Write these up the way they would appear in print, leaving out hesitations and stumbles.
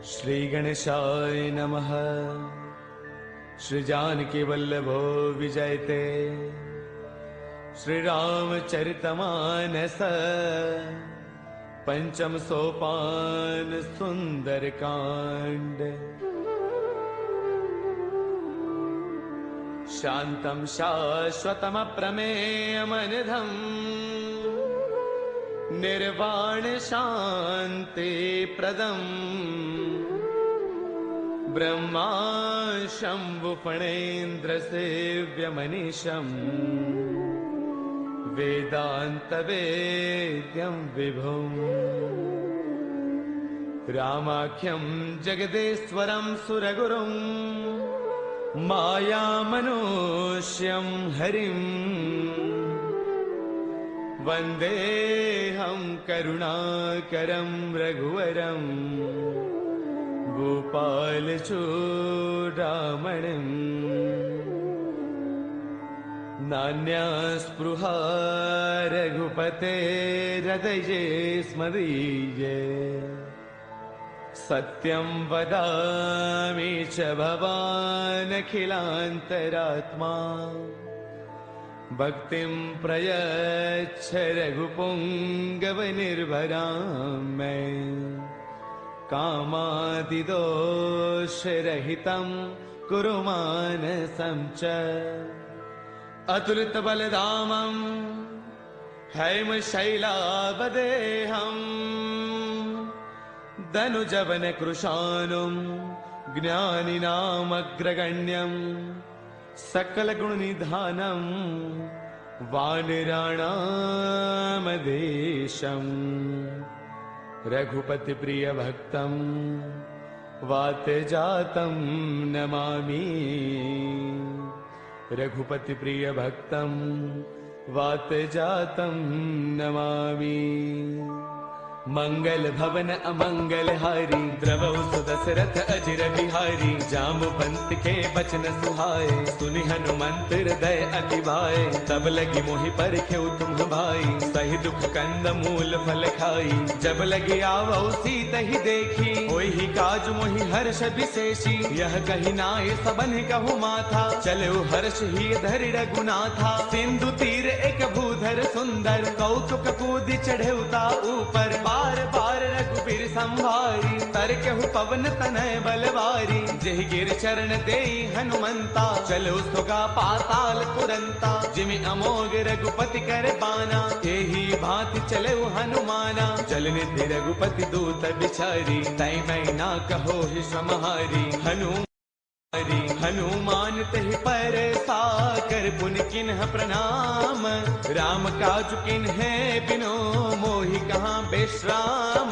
श्री गणेशाय नमः। श्री जानकी वल्लभो विजयते। श्री रामचरितमानस पंचम सोपान सुंदर कांड। शांतं शाश्वतम प्रमेयमनिधं निर्वाण शांति प्रदं ब्रह्मा शंभु फणेन्द्र सेव्यमनीशं वेदांत वेद्यं विभुं रामाख्यं जगदेश्वरं सुरगुरुं मायामनुष्यं हरिं वन्देऽहं करुणाकरं रघुवरं गोपालचूडामणिं। नान्यास्पृहा रघुपतेर्हृदये स्मदीये। सत्यं वदामि च भवानखिलान्तरात्मा। भक्तिं प्रयच्छ रघुपुङ्गवनिर्भरां मे। कामादिदोषरहितं कुरु मानसं च। अतुलितबलधामं हैमशैलावदेहं धनुजवनकृशानुं ज्ञानिनामग्रगण्यं सकलगुणनिधानं वानराणामधीशं। रघुपतिप्रियभक्तं वातजातं नमामि। रघुपतिप्रियभक्तं वातजातं नमामि। मंगल भवन अमंगल हारी द्रवौ सुदशरथ अजिर बिहारी। जाम्बुवंत के बचन सुहाए सुनि हनुमंत हृदय अति भाए। तब लगी मोहि परखेउ तुम भाई सही दुख कंद मूल फल खाई। जब लगी आवौ सीत ही देखी होई ही काज मोहि हर्ष विशेषी। यह कही नाय सबन कहु माथा चलेउ हर्ष ही धरि रघुनाथा। सिंधु तीर एक भूधर सुंदर कौतुक कूदि चढ़ेउता ऊपर। बार बार रघुबीर संभारी तरकेहु पवन तनय बलवारी। जेहि गिर चरण देई हनुमंता चलो सुगा पाताल तुरंता। जिमि अमोघ रघुपति कर बाना एही भांति चले हनुमाना। जल निधि रघुपति दूत बिचारी तै मैं ना कहो ही समहारी। हनुमान तहि पर साकर पुन किन्ह प्रणाम। राम काज किन्हे बिनो मोहि कहाँ विश्राम।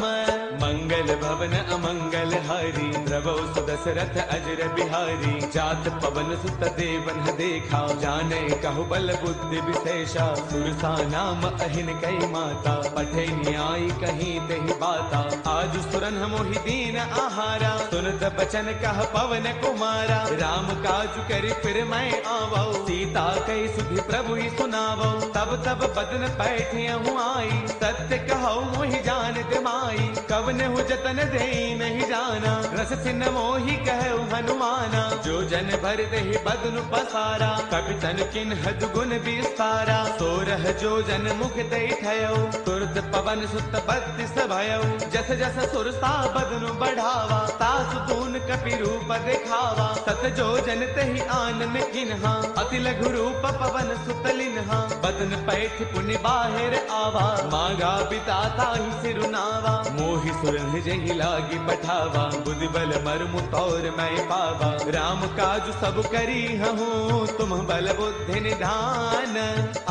मंगल भवन अमंगल हारी द्रवौ सुदशरथ अजर बिहारी। जात पवन सुत देवन देखा जाने कहु बल बुद्धि विशेषा। सुरसा नाम अहिन कई माता पठे न्याय कहीं तेहि बाता। आज सुरन मोहि दीन आहारा सुनत बचन कह पवन कुमारा। राम काज करि फिर मैं आवौ सीता कई सुधि प्रभु ही सुनावौ। तब तब बदन पैठियहु आई सत्य कहौ मोहि जान माई। कवन हु जतन देई नहीं जाना रस सिन मोहि कहु हनुमाना। जो जन भर देहि बदनु पसारा कपितन किन्ह दुगुन विस्तारा। सोरह जो जन मुख देई ठयौ तुरत पवन सुत बत्तीस भयौ। जस जस सुरसा बदनु बढ़ावा तासु तून कपि रूप दिखावा। सत जो जन तहि आनन किन्हा अति लघु रूप पवन सुत लिन्हा। बदन पैठ पुनि बाहिर आवा मांगा पिता ताहि सिरुनावा। मोहि सुरन जहि लागी पठावा बुद्धि बल मर्मु तौर मैं पावा। राम काज सब करी हूँ तुम बल बुद्धि निधान।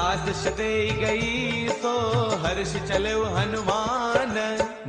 आशीष दे गई सो हर्ष चलो हनुमान।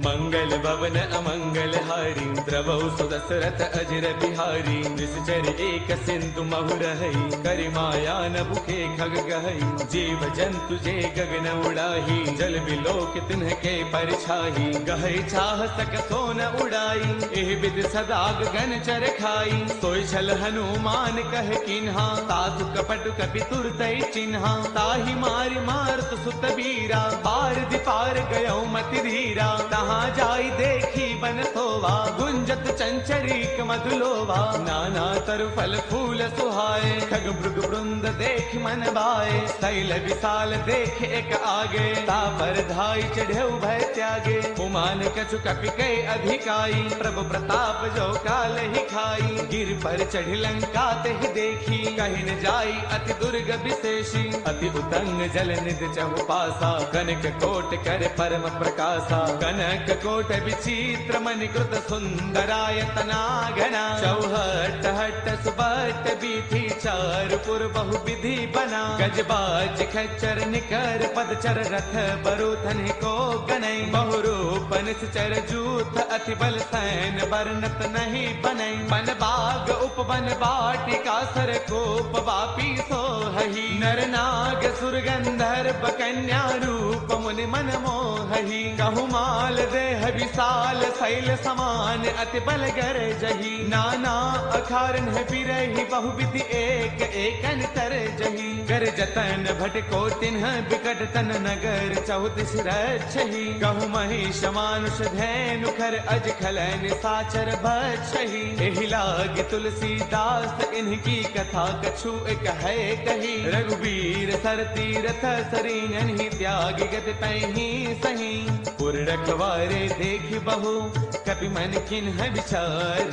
मंगल भवन अमंगल हारी द्रवौ सुदशरथ अजिर बिहारी। निश्चर एक सिंधु महु रहई करि माया न भूखे खग गहई। जीव जंतु जे गगन उड़ाही जल बिलोक तिन्हके परछाही। गहई चाह सक सोन उड़ाई एह विद सदा गगन चर खाई। सोई छल हनुमान कह किन्हा तासु कपट कपि तुरतै चिन्हा। ताहि मारि मारत सुत बीरा पार दिपार गयो मति धीरा। जहाँ जाई देखी बन सोवा, गुंजत चंचरीक मधुलोवा। नाना तरु फल फूल सुहाए, खग मृग वृंद देख मन भाए। शैल विशाल देख एक आगे, तापर धाई चढ़े भय त्यागे। उमान कछु कपि कई अधिकाई, प्रभु प्रताप जो काल ही खाई। गिर पर चढ़ी लंका ते देखी, कहीं न जाई अति दुर्ग विशेषी। अति उतंग जल निध चहु पासा, कनक कोट कर परम प्रकाशा। कनक कोट विचित्र मणिकृत सुंदरायतना घना। चौहट हट सुबट बीथी, चार पुर बहु विधि बना। गजबाज खच्चर निकर पदचर, रथ बरुथन को गनई। बहुरूप निश्चर जूथ, अति बल सैन बरनत नहीं बनई। बन बाग उपवन वाटिका, सर कोप वापी सोहहि। नर नाग सुर गंधर्व कन्या, रूप मुनि मन मोहहि। कहु माल देह विशाल, शैल समान अति बल गर जही। नाना अखारन बिरहि, बहुविधि एक एकन तर जही। कर जतन भट को तिन्ह, बिकट तन नगर चौदिस रक्षहि। कहु महिष मानुष धैनु, खर अज खलन साचर भक्षहि। एहि लाग तुलसीदास, इनकी कथा कछु एक है कही। रघुवीर सर तीरथ सरीन, ही त्यागी गति पैही सही। पुर रखवारे देखि बहु, कपि मन किन्ह विचार।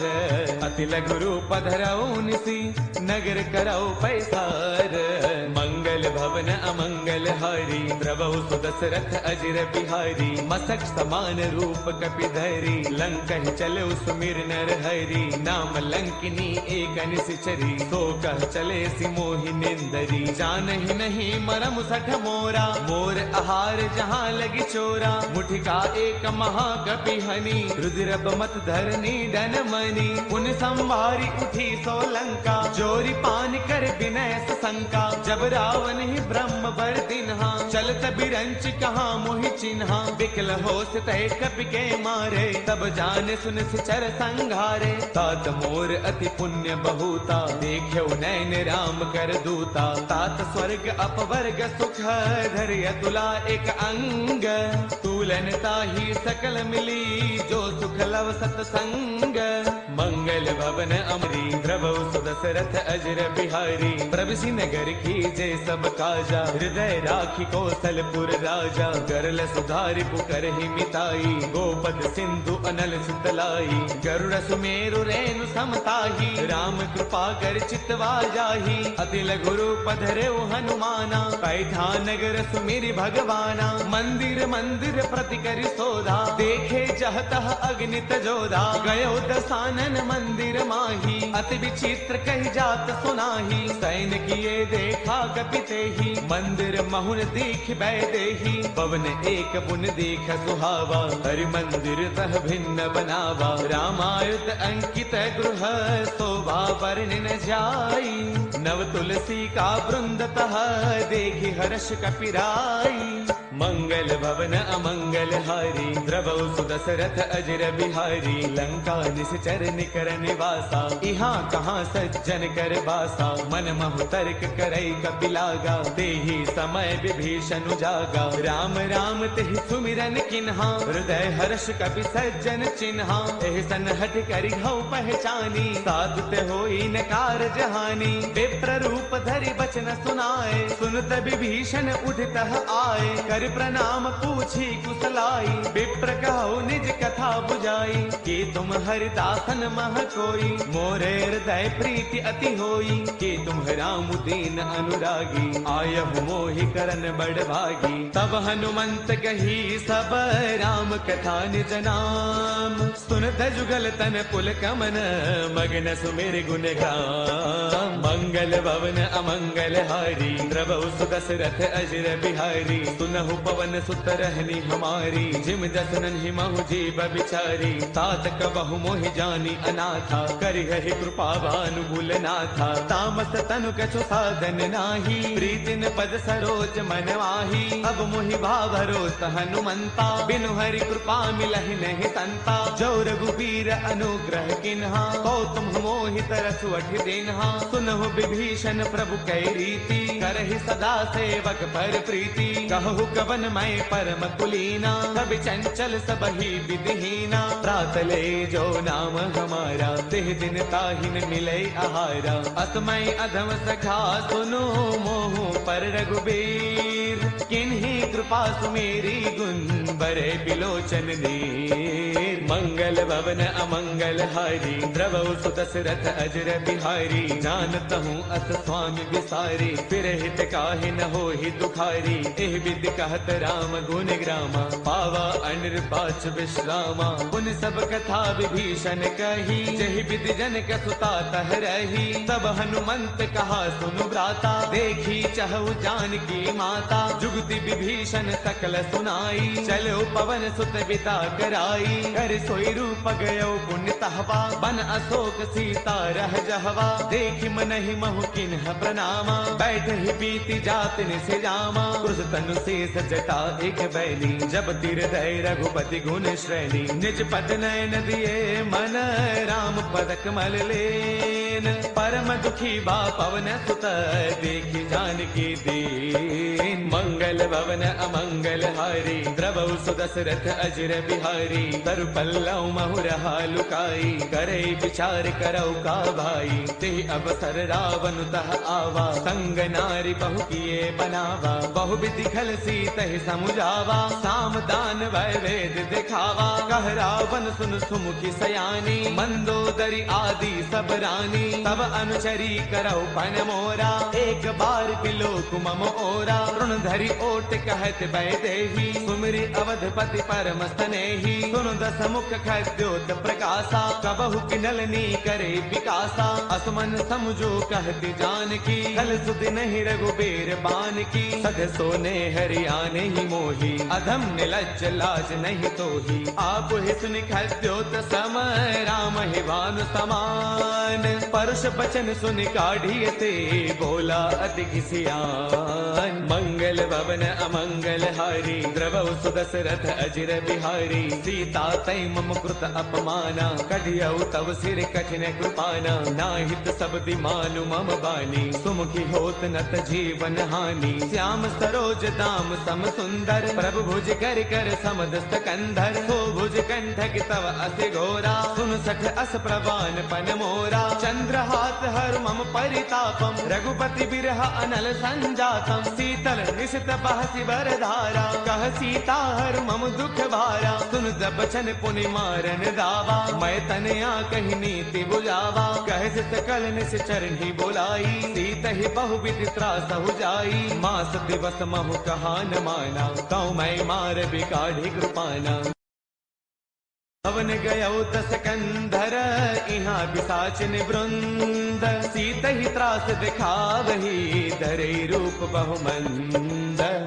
अति लघु रूप धरऊ निसी, नगर करऊ पैसार। मंगल भवन अमंगल हारी, द्रवहु सुदशरथ अजिर बिहारी। मसक समान रूप कपि धरी, लंकहि चले सुमिर नर हरि। नाम लंकिनी एक निसिचरी, सो कह चले सि मोहि निंदरी। जानहि नहीं मरम सठ मोरा, मोर आहार जहाँ लगी चोरा। मुठिका एक महाकपि हनि, रुद्र मत धरनी डन मनी। पुन संभारी उठी सो लंका, जोरी पान कर विनय शंका। जब रावण ही ब्रह्म बर दिन्हा, चलत बिरंच कहाँ मोहि चिन्हा। बिकल होश तय कपि के मारे, तब जाने सुन सिचर संघारे। तात मोर अति पुण्य बहुता, देख्यो नैन राम कर दूता। तात स्वर्ग अपवर्ग सुख, धैर्य तुला एक अंग। तूलन ताही सकल मिली, जो सुख लव सतसंग। मंगल भवन अमरी, द्रवहु सुदशरथ अजिर बिहारी। प्रभुसि नगर कीजे सब काजा, हृदय राखी कौशलपुर राजा। गरल सुधारि पुकरहि मिताई, गोपद सिंधु अनल सुतलाई। गरुड़ सुमेरु रेणु समताही, राम कृपा कर चितवा जाही। अति लघु रूप धरऊ हनुमाना, पैठा नगर सुमिरि भगवाना। मंदिर मंदिर प्रति करि सोधा, देखे जह तह अग्नित जोधा। गयो दसानन मंदिर माही, अति विचित्र कही जात सुनाही। सैन किए देखा कपिते ही, मंदिर महुन दीख बैदेही। पवन एक पुन देख सुहावा, हरि मंदिर तह भिन्न बनावा। रामायुध अंकित गृह, शोभा वर्णि न जाई। नव तुलसी का वृंद तह, देखि हर्ष कपिराई। मंगल भवन अमंगल हारी, द्रवहु सुदशरथ अजिर बिहारी। लंका निश्चर निकर निवासा, इहाँ कहाँ सज्जन कर बासा। मन महु तर्क करई कपिलागा, तेहि समय विभीषण जागा। राम राम तेहि सुमिरन किन्हा, हृदय हर्ष कपि सज्जन चिन्हा। एहि सन हठ करि हऊ पहचानी, साधुत होई न कारज हानि। विप्र रूप धरि बचन सुनाए, सुनत विभीषण उठतः आए। कर प्रणाम पूछी कुशलाई, विप्र कहु निज कथा बुझाई। कि तुम हरिदासन मह कोई, मोरे हृदय प्रीति अति होई। कि तुम राम दीन अनुरागी, आयहु मोहि करन बड़ भागी। तब हनुमंत कही सब राम कथा निज नाम। सुनत जुगल तन पुल कमन, मगन सुमिर गुण गाम। मंगल भवन अमंगल हारी, द्रवहु सुदशरथ अजिर बिहारी। सुनहु पवन सुत रहनी हमारी, जिम जसनन ही महु जीव बिचारी। तात कबहु मोहि जानी अनाथा, करिहहि कृपा भानुगुल नाथा। तामस तनु कछु साधन नाही, प्रीतिन पद सरोज मन माही। अब मोहि भावरोस हनुमंता, बिनु हरि कृपा मिलहि नहीं संता। जो रघुबीर अनुग्रह किन्हा, तो तुम मोहि तरसु अठि दिन्हा। सुनहु विभीषण प्रभु कै रीति, करहि सदा सेवक पर प्रीति। कहु कब पवन मय परम कुलीना, सब चंचल सब ही विधिहीना। प्रातले जो नाम हमारा, देह दिन ताहिन मिले आहारा। असमय अधम सखा सुनो, मोह पर रघुबीर। किन्हीं कृपा सुमेरी, गुण बरे बिलोचन नीर। मंगल भवन अमंगल हारी, द्रवौ सुदशरथ अजर बिहारी। जानत हूँ अस स्वामी विसारी, फिर हित काहे न होहि दुखारी। एह विधि कहत राम गुण ग्रामा, पावा अनिर्बाच विश्रामा। पुन सब कथा विभीषण कही, जहि विधि जनक सुता तह रही। तब हनुमंत कहा सुनु भ्राता, देखी चहु जानकी माता। जुगति विभीषण सकल सुनाई, चलो पवन सुत बिता कराई। कर सोई रूप गयो पुण्य तहवा, बन अशोक सीता रह जहवा। देखि मनहि महु किन्ह प्रणामा, बैठ ही बीती जात निसे जामा। क्रुश तनु शेष जटा एक बैली, जब तिर दय रघुपति गुण श्रेणी। निज पद नयन दिए मन, राम पद कमल लेन। परम दुखी बा पवन सुत, देखि जानकी दीन। मंगल भवन अमंगल हारी, द्रवौ सुदशरथ अजर बिहारी। तरु पल्लव महुरहा लुकाई, करे विचार करौ का भाई। ते अवसर रावण तह आवा, संग नारी बहु किए बनावा। बहु विधि खल सीतहि समुझावा, साम दान वै वेद दिखावा। कह रावण सुन सुमुखी सयानी, मंदोदरी आदि सब रानी। तब अनुचरी करौ पन मोरा, एक बार बिलोक मम ओरा। ऋण धरि ओट कहत वैदेही, सुमिरि अवधपति परम स्नेही। सुनु दस मुख खद्योत प्रकाशा, कबहु किनलनी करे विकासा। असमन समझो कहती जानकी, कल सुधि नहीं रघुबीर बान की। सध सोने हरियाने ही मोही, अधम निलज्ज लाज नहीं तोही। आप ही सुनि खद्योत सम, राम ही भानु समान। परुष बचन सुनि काढ़िए ते, बोला अति किसियान। मंगल भवन अमंगल हारी, द्रवौ सुदशरथ अजर बिहारी। सीता तै मम कृत अपमाना, कढ़ियौ तव सिर कठिन कृपाना। नाहित शब्दि मानु मम बानी, सुमुखी होत नत जीवन हानि। श्याम सरोज दाम सम सुंदर, प्रभु भुज कर कर समदस्त कंधर। सो भुज कंठक तव अति घोरा, सुन सठ अस प्रवान पन मोरा। चंद्र हाथ हर मम परितापम, रघुपति बिरह अनल संजातम। शीतल निशित बहसी बर धारा, कह सीता हर मम दुख भारा। सुन बचन पुनि मारन दावा, मैं तनया कही नीति बुझावा। कह सकल निस चरणी बोलाई, सीत ही बहु विधि त्रास हो जाई। मास दिवस महु कहा न माना, कौ मैं मार बिकाढ़ी कृपाना। पवन गयो दस कंधर, इहाँ पिशाचिन वृंद। सीत ही त्रास दिखावही, धरे रूप बहुमंद।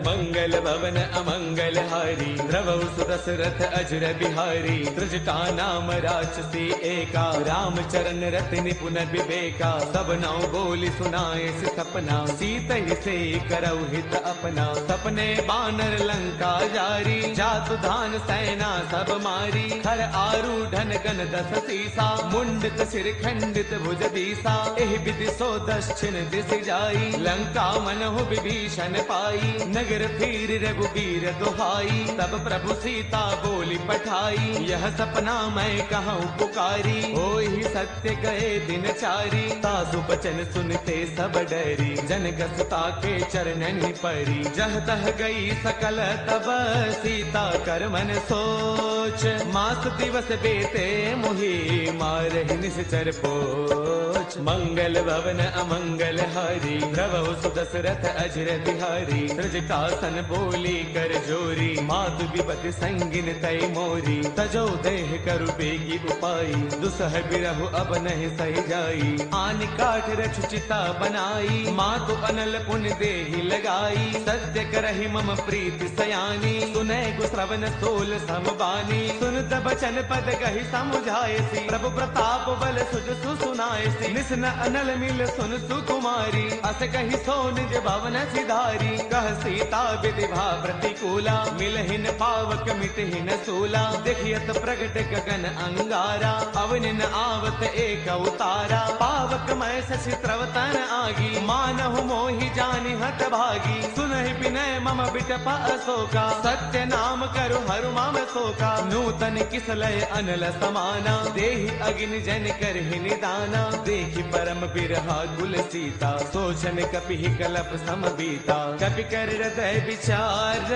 मंगल भवन अमंगल हारी, द्रवौ सुदशरथ अजर बिहारी। त्रिजटा नाम राक्षसी एका, राम चरण रति निपुण विवेका। सब नौ बोली सुनाए से सपना, सीत ही से करौ हित अपना। सपने बानर लंका जारी, जातु धान सेना सब मारी। खर आरूढ़न गण दस सीसा, मुंडित सिर खंडित भुज दीसा। एहि विधि सो दक्षिण दिस जाई, लंका मनहु विभीषण पाई। नगर फिर रघुबीर दुहाई, तब प्रभु सीता बोली पठाई। यह सपना मैं कहूँ पुकारी, होई सत्य गए दिन चारी। तासु बचन सुनते सब डरी, जनक सुता के चरणन परी। जह तह गई सकल तब, सीता कर मन सोच। मास दिवस बेते मुहि, मारहि निश्चर पोच। मंगल भवन अमंगल हारी, द्रवौ सुदशरथ अजर बिहारी। त्रिजटासन बोली कर जोरी, मातु विपति संगिन तय मोरी। तजो देह करु बेगी उपाई, दुसह बिरहु अब नहीं सही जाई। आन काठ रछु चिता बनाई, मातु अनल पुन देहि लगाई। सत्य करहि मम प्रीति सयानी, सुनै गो श्रवण सोल समबानी। सुनत बचन पद कहि समुझाएसी, प्रभु प्रताप बल सुज सुनाएसी। निस न अनल मिल सुन सुकुमारी अस कही सो निज भवन सिधारी कह सीता विधिभा प्रतिकूला मिलहिन पावक मिटहिन सूला देखियत प्रगट गगन अंगारा अवनिन आवत एक उतारा पावक मैं शशि त्रवतन आगी मानहु मोहि जानि हत भागी सुनहि विनय मम बिटप अशोका सत्य नाम करु हरु मम शोका नूतन किसलय अनल समाना देहि अग्नि जन करहि निदाना देखि परम बिरहा कुल सीता सोचन कपि कलप सम बीता कपि कर हृदय विचार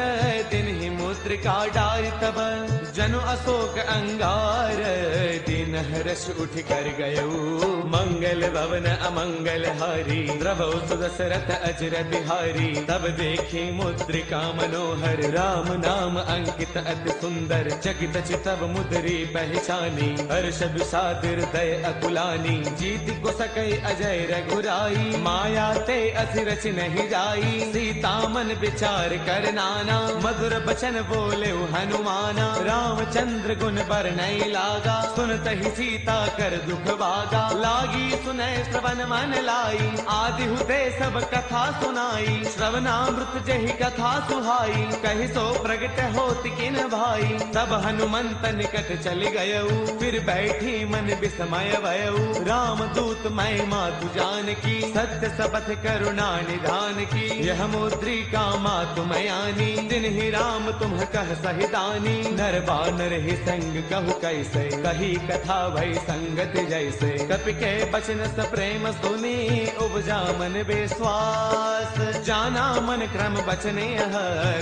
दिन ही मुद्रिका डारि तब जनु अशोक अंगार दिन हर्ष उठ कर गयऊ मंगल भवन अमंगल हारी द्रवौ सुदशरथ अजर बिहारी तब देखी मुद्रिका मनोहर राम नाम अंकित अति सुंदर चकित चितव मुद्री पहचानी हर्ष विषाद हृदय अकुलानी जीत को सकई अजय रघुराई माया ते असि रच नहीं जाई सीता मन विचार कर नाना मधुर बचन बोले हनुमाना रामचंद्र गुण बरनई लागा सुनत ही सीता कर दुख भागा लागी सुनय श्रवण मन लाई आदि हुते सब कथा सुनाई श्रवणामृत जहि कथा सुहाई कहि सो प्रगट होत किन भाई तब हनुमंत निकट चल गयऊ फिर बैठी मन विस्मय भयऊ राम दूत मैं मातु जान की सत्य सबथ करुणा निधान की यह मुद्रिका मातु मयानी दिन ही राम तुम कह सहितानी नर बानर ही संग कहु कैसे कही कथा भई संगत जैसे कपि के बचन स प्रेम सुनी उपजा मन विश्वास जाना मन क्रम बचने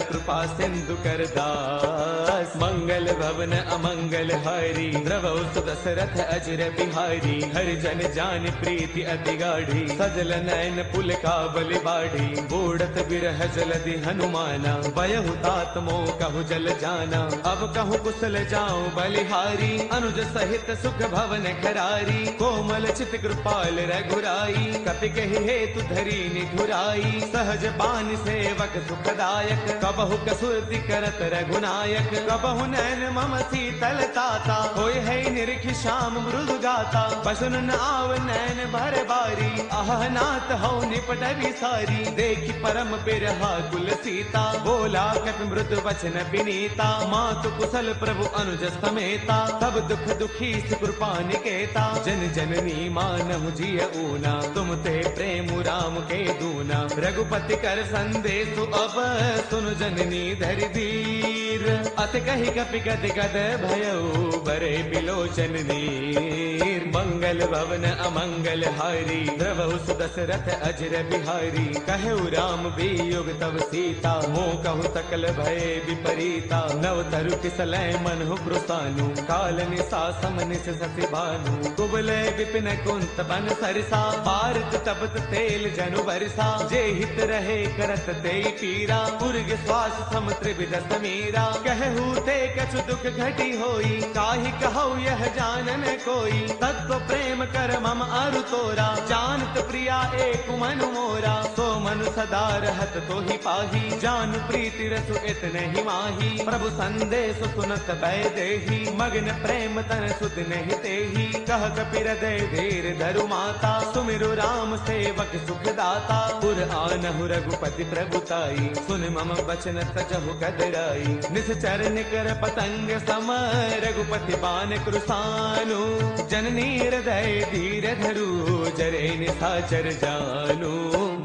कृपा सिंधु कर दास मंगल भवन अमंगल हारी द्रवौ सुदशरथ अजर बिहारी हरि जन जान प्रीति अति गाढ़ी सजल नयन पुल का बलि बाढ़ी बूढ़त बिरह जलधि हनुमाना बयहु तात मोह कहु जल जाना अब कहु कुशल जाऊं बलिहारी अनुज सहित सुख भवन खरारी कोमल चित कृपाल रघुराई कपि कहि हेतु धरी निधुराई सहज बान सेवक सुखदायक कबहु कसुरति करत रघुनायक कबहु नैन मम शीतल ताता होय है निरख श्याम मृदु गाता बसुन न आव नैन भर बारी आह नाथ हौ निपट विसारी देखि परम बिरहा कुल सीता बोला कपि मृदु वचन विनीता मातु कुशल प्रभु अनुज समेता तब दुख दुखी कृपा निकेता जन जननी मानहु जिय ऊना तुम ते प्रेम राम के दूना रघुपति कर संदेश अब सुन जननी धरि धीर अत कहि कपि गद गद भयऊ बरे बिलोचन नीर मंगल भवन अमंगल हारी द्रवहु सुदशरथ अजर बिहारी कहु राम वियोग तव सीता मोह कहु सकल भय विपरीता नव तरु किसलय मनहु कृसानु काल निसा समनिस ससि भानु कुबले विपिन कुंत बन सरसा भारत तपत तेल जनु बरसा जे हित रहे करत ते पीरा उर्ग श्वास सम त्रिविध समीरा कहू ते कछु दुख घटी होई काहि कहु यह जानन कोई तत्व प्रेम कर मम अरु तोरा जानत प्रिया एक मनु मोरा सो मनु सदा रहत तो ही पाही जान प्रीति रसु इतने ही माही प्रभु संदेश सुनत भय देही मगन प्रेम तन सुध नहीं तेही कह कपि हृदय धीर धरु माता सुमिरु राम सेवक सुख दाता पुर आनहु रघुपति प्रभुताई सुन मम बचन तजहु कदराई निश्चर निकर पतंग सम रघुपति बान कृसानु जननी हृदय धीर धरु जरे निशाचर जानु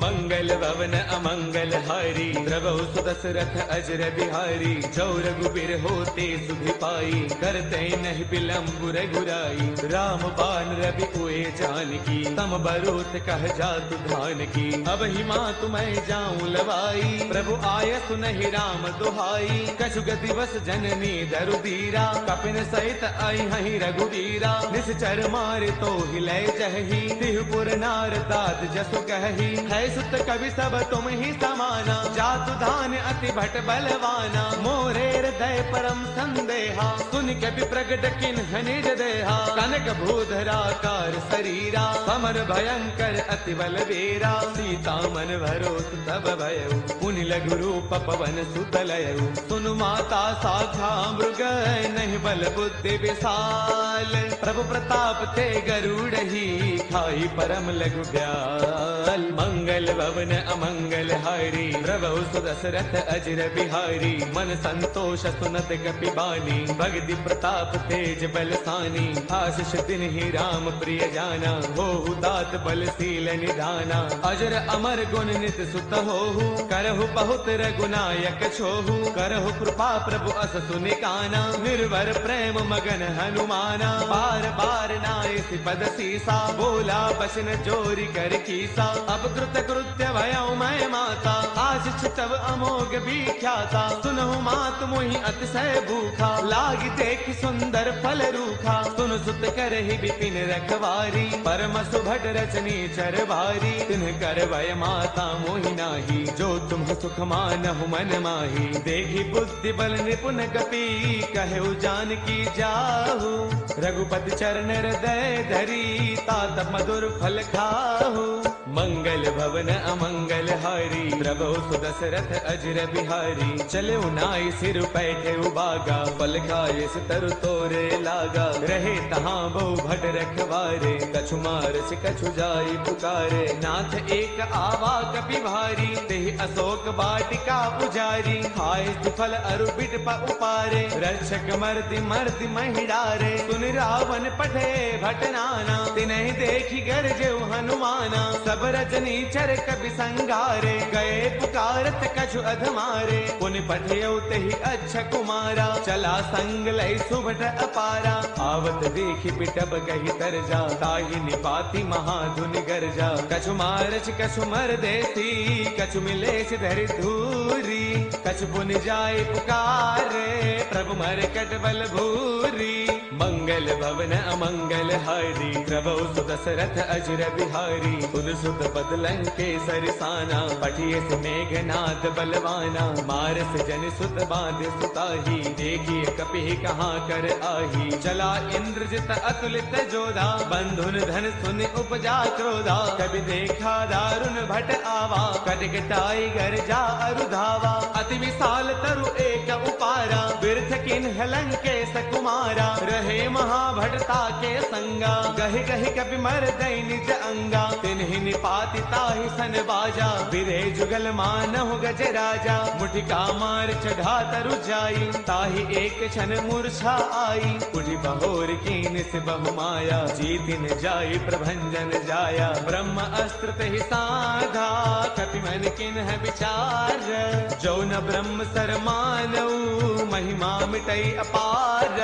मंगल भवन अमंगल हारी द्रवहु सुदशरथ अजर बिहारी जो रघुबीर होते सुधि पाई करते नहीं विलंब रघुराई राम बान रवि उए जानकी तम बरोत कह जातु धान की अब ही माँ तुम्हें जाऊं लवाई प्रभु आय सुनहि राम दुहाई कछुग दिवस जननी दरु दीरा कपिन सहित आई हहि रघुवीरा निश्चर मारे तो हिले जही तिहुपुर नार दात जसु कही है सुत कवि सब तुम ही समाना जातु धान अति भट बलवाना मोरे हृदय परम संदेहा सुन कवि प्रगट किन निज देहा कनक भूधरा कार शरीरा समर भयंकर अति बलवीरा सीता मन भरोत तब भयउ पुनि लघु रूप पवन सुतलयउ सुनु माता साखा मृग नहीं बल बुद्धि विशाल प्रभु प्रति प्रताप थे गरुड़ ही खाई परम लघु ब्याल। मंगल भवन अमंगल हारी प्रभु सुदशरथ अजर बिहारी। मन संतोष सुनत कपि बानी भगति प्रताप तेज बलसानी। आशीष दिन ही राम प्रिय जाना होहु दात बलशील निधाना। अजर अमर गुण नित सुत होहु करहु बहुत रघुनायक छोहु। करहु कृपा प्रभु अस सुनि काना निर्भर प्रेम मगन हनुमाना। बार बार नाय पद सीसा बोला बसन जोरी कर कीसा। अब कृत कृत्य भयउ मैं माता आशीष तब अमोघ विख्याता। सुनहु मात मोहि अतिशय भूखा लागी देख सुंदर फल रूखा। सुन सुत करहि विपिन रखवारी परम सुभट रचनी चरवारी। तिन्ह कर भय माता मोहि नाही जो तुम सुख मानहु मन माही। देखी बुद्धि बल निपुण कपि कहु जानकी जाहु। रघुपति चरण हृदय धरी तात मधुर फल खाहु। मंगल भवन अमंगल हारी प्रभु सुदशरथ अजर बिहारी। चले नाई सिर पैठे उबागा फल खाए तरु तोरे लागा। रहे तहाँ बहु भट रखवारे कछु मारस कछु जाई पुकारे। नाथ एक आवा कपि भारी तेहि अशोक वाटिका उजारी। खाए फल अरु बिट उपारे रक्षक मर्दि मर्दि महिडारे। सुन रावण पठे भट नाना तिन्हि देखी गरजेउ हनुमाना। सब रजनी चर कपि संगारे गए पुकारत कछु अधमारे। पुनि पठयउ तेहि अच्छा कुमारा चला संग लय सुभट अपारा। आवत देखि बिटब गहि तरजा ताहि निपाति महाधुन गरजा। कछु मारच कछु मर देसी कछु मिलेश धरि धूरी। कछु पुन जाय पुकारे प्रभु मरकट बल भूरी। मंगल भवन अमंगल हारी प्रभु सुदशरथ अजर बिहारी। सुन सुत पद लंकेसर साना पठिए मेघनाद बलवाना। मारस जन सुत बांध सुताही देखिए कपि कहाँ कर आही। चला इंद्रजित अतुलित जोधा बंधुन धन सुन उपजा क्रोधा। कभी देखा दारुण भट आवा कटकटाई गर्जा अरुधावा। अति विशाल तरु एक उपारा बिरथ किन्ह लंकेश कुमारा। रहे महाभटता के संगा गहि गहि कपि मर दई निज अंगा। तिन्हि निपाति ताहि सन बाजा बिरे जुगल मानहु गज राजा। मुठिका मार चढ़ा तरु जाई ताहि एक क्षण मूर्छा आई। उठि बहोर कीन से बहु माया जीतिन जाई प्रभंजन जाया। ब्रह्म अस्त्र तेहि साधा कपि मन किन्ह विचार। जो न ब्रह्म सर मानऊ महिमा मिटई अपार।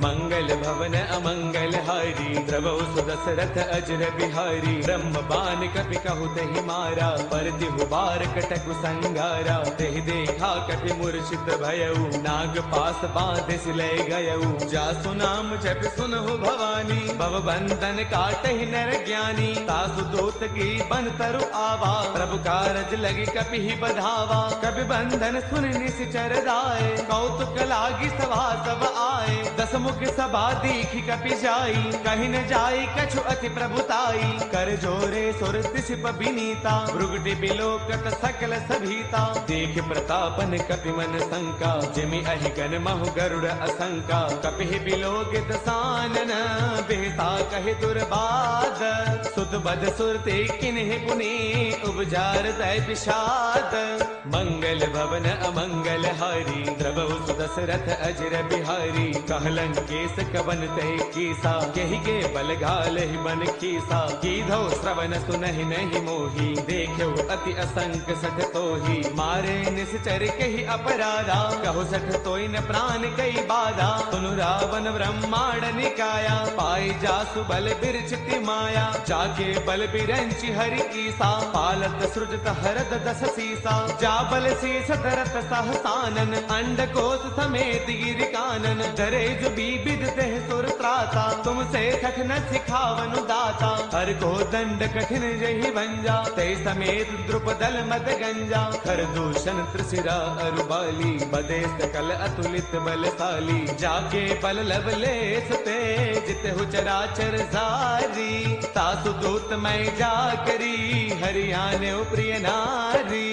मंगल भवन अमंगल हारी प्रभु सुदशरथ अजर बिहारी। ब्रह्म बान कपि कहु तेहि मारा परतिहु बार कटकु संगारा। तेहि देखा कपि मूर्छित भयउ नाग पास बांध सिलय गयउ। जासु नाम जप सुनहु भवानी भव बंधन काटहि नर ज्ञानी। तासु दूत की बन तरु आवा प्रभु कारज लगी कपि ही बधावा। कपि बंधन सुन निश्चर दाए कौतुक लागी सभा सब आए। दस मुख सभा दीखी कपि जाई कहीं न जाई कछु अति प्रभुताई। कर जोरे सुर तिसिप बिनीता भृगुटि बिलोकत सकल सभीता। देख प्रतापन कपि मन शंका जिमि अहि गण महु गरुड़ असंका। कपि बिलोकित सानन बेता कहि दुर्बाद। सुत बद सुरते किन्हि पुनि उपजार तय विषाद। मंगल भवन अमंगल हारी प्रभु सुदशरथ अजर बिहारी। कहलन केस कवन तय कीसा केहि के बल घाल ही बन खीसा। कीधो श्रवण सुनहि नहीं मोही देखो अति असंक सठ तोही। मारे निश्चर कहि अपराधा कहु सठ तोई न प्राण कई बाधा। सुनु रावण ब्रह्मांड निकाया पाई जासु बल बिरचिति माया। जाके बल बिरंचि हरि ईसा पालत सृजत हरद दस सीसा। जा बल शीस धरत सहसानन अंडकोश समेत गिरि कानन। धरे जो बीबिद देह सुर त्राता तुमसे कठिन सिखावनु दाता। हर को दंड कठिन जहि भंजा ते समेत द्रुपदल मद गंजा। हर दूषण त्रिशिरा अरुबाली बदे सकल अतुलित बलशाली। जाके बल लवलेस ते जितहु चराचर जारी। तासु दूत मैं जा करी हरियाणे प्रिय नारी।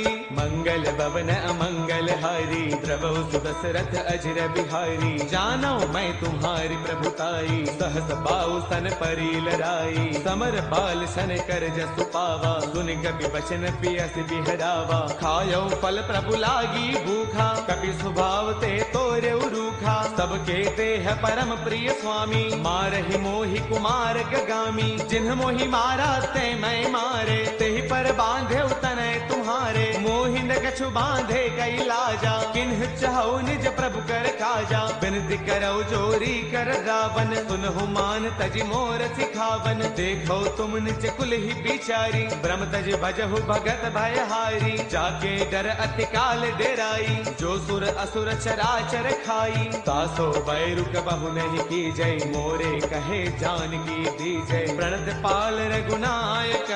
मंगल भवन अमंगल हारी, द्रवौ सुदशरथ अजर बिहारी। जानो मैं तुम्हारी प्रभुताई, सहस बाहु सन परी लराई। समर बाल सन कर जसु पावा, सुन कपि बचन पियस बिहरावा। खायो फल प्रभु लागी भूखा, कपि स्वभाव ते तोरे रूखा। सबके ते है परम प्रिय स्वामी, मारहि मोहि कुमार गगामी। जिन्ह मोहि मारा ते मैं मारे, तेहि पर बांधे तनय तुम्हारे। मोहि न कछु बांधे कई लाजा, किन्ह चाहु निज प्रभु कर काजा। बिनती करौ जोरी कर रावण, सुनहु मान तज मोर सिखावन। देखो तुम निज कुल ही बिचारी, ब्रह्म तज भजहु भगत भयहारी। जाके डर अति काल डेराई, जो सुर असुर चराचर खाई। तासो बैरु कबहु नहीं की जय, मोरे कहे जान की दी जय। प्रणत पाल रघुनायक,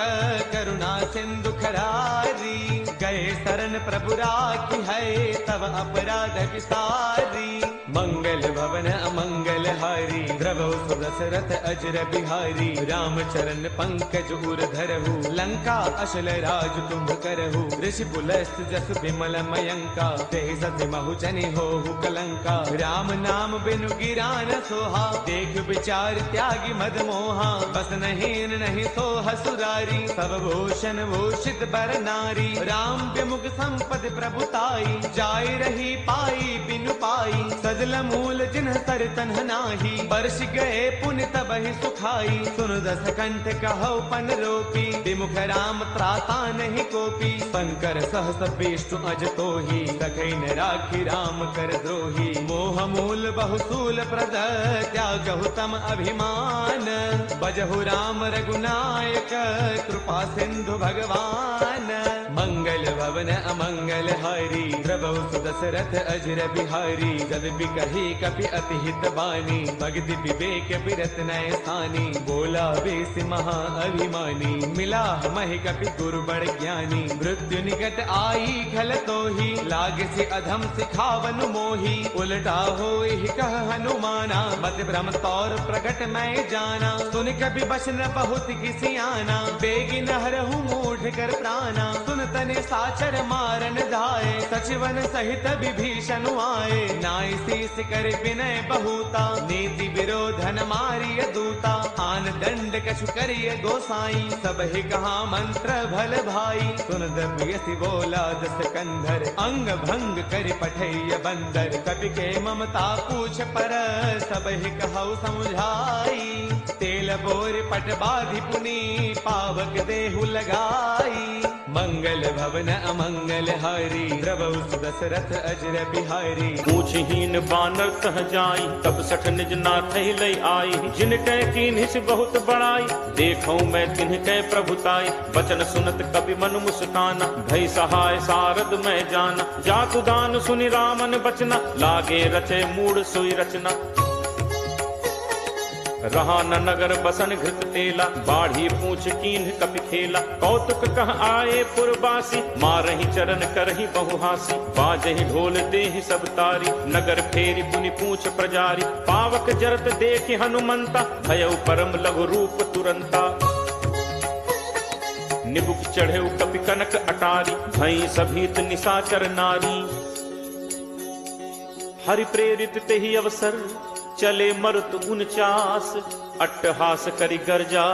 करुणा सिंधु खरारी। गए शरण प्रभु राखी है, तब अपराध विसारी। मंगल भवन अमंगल हारी, द्रवौ सुदशरथ अजर बिहारी। राम चरण पंकज उर धरहु, लंका अशल राज तुम करहु। ऋषि पुलस्त जस विमल मयंका, तेहि सति महु जनि होहु कलंका। राम नाम बिनु गिरा न सोहा, देख विचार त्यागी मद मोहा। बस नहीं नहीं सोह सुरारी, सब भूषण भूषित बर नारी। राम विमुख संपद प्रभुताई, जाय रही पाई बिनु पाई। सजल मूल जिन्ह सर तन्ह नाही, बरस गए पुण्य तबहि सुखाई। सुन दस कंठ कहौ पन रोपी, विमुख राम त्राता नहीं कोपी। शंकर सहस विष्णु अज तोहि, सखै न राखी राम कर द्रोही। मोह मूल बहुसूल प्रद, त्यागहु तम अभिमान। बजहु राम रघुनायक, कृपा सिंधु भगवान। मंगल भवन अमंगल हारी, द्रवौ सुदशरथ अजर बिहारी। जद बिकहि कपि अति हित बानी, भगति विवेक बिरत नय स्थानी। बोला बेस महा अभिमानी, मिला महि कपि गुरु बड़ ज्ञानी। मृत्यु निकट आई खल तोहि, लाग से अधम सिखावन मोहि। उलटा होई कह हनुमाना, मत भ्रम तौर प्रगट मैं जाना। सुन कपि बचन बहुत किसियाना, बेगिन हरहु मूढ़ कर प्राणा। सुन तने साचर मारन धाये, सचिवन सहित विभीषण आए। नाई शीस कर विनय बहुता, नीति विरोधन मारिय दूता। आन दंड कछु करिय गोसाई, सब ही कहा मंत्र भल भाई। सुन दम्यसि बोला दस कंधर, अंग भंग कर पठैय बंदर। कपि के ममता पूछ पर, सब ही कहु समझाई। तेल बोर पट बाधि पुनी, पावक देहु लगाई। मंगल भवन अमंगल हारी, द्रवौ सुदशरथ अजर बिहारी। पूछहीन बानर तह जाई, तब सठ निज नाथ लई आई। जिन कै कीन्हि से बहुत बड़ाई, देखौ मैं तिन्ह कै प्रभुताई। बचन सुनत कपि मन मुस्काना, भई सहाय सारद मैं जाना। जातु दान सुनि रामन बचना, लागे रचे मूढ़ सोई रचना। रहा न नगर बसन घृत तेला, बाढ़ी पूछ कीन्ह कपि खेला। कौतुक कह आए पुरबासी, मारहि चरण करहि बहुहासी। बाजहि ढोल देहि सब तारी, नगर फेरी पुनि पूछ प्रजारी। पावक जरत देखि हनुमंता, भयउ परम लघु रूप तुरंता। निबुक चढ़ेउ कपि कनक अटारी, भई सभीत निशाचर नारी। हरि प्रेरित तेहि अवसर, चले मरुत 49। अट्टहास करि गर्जा,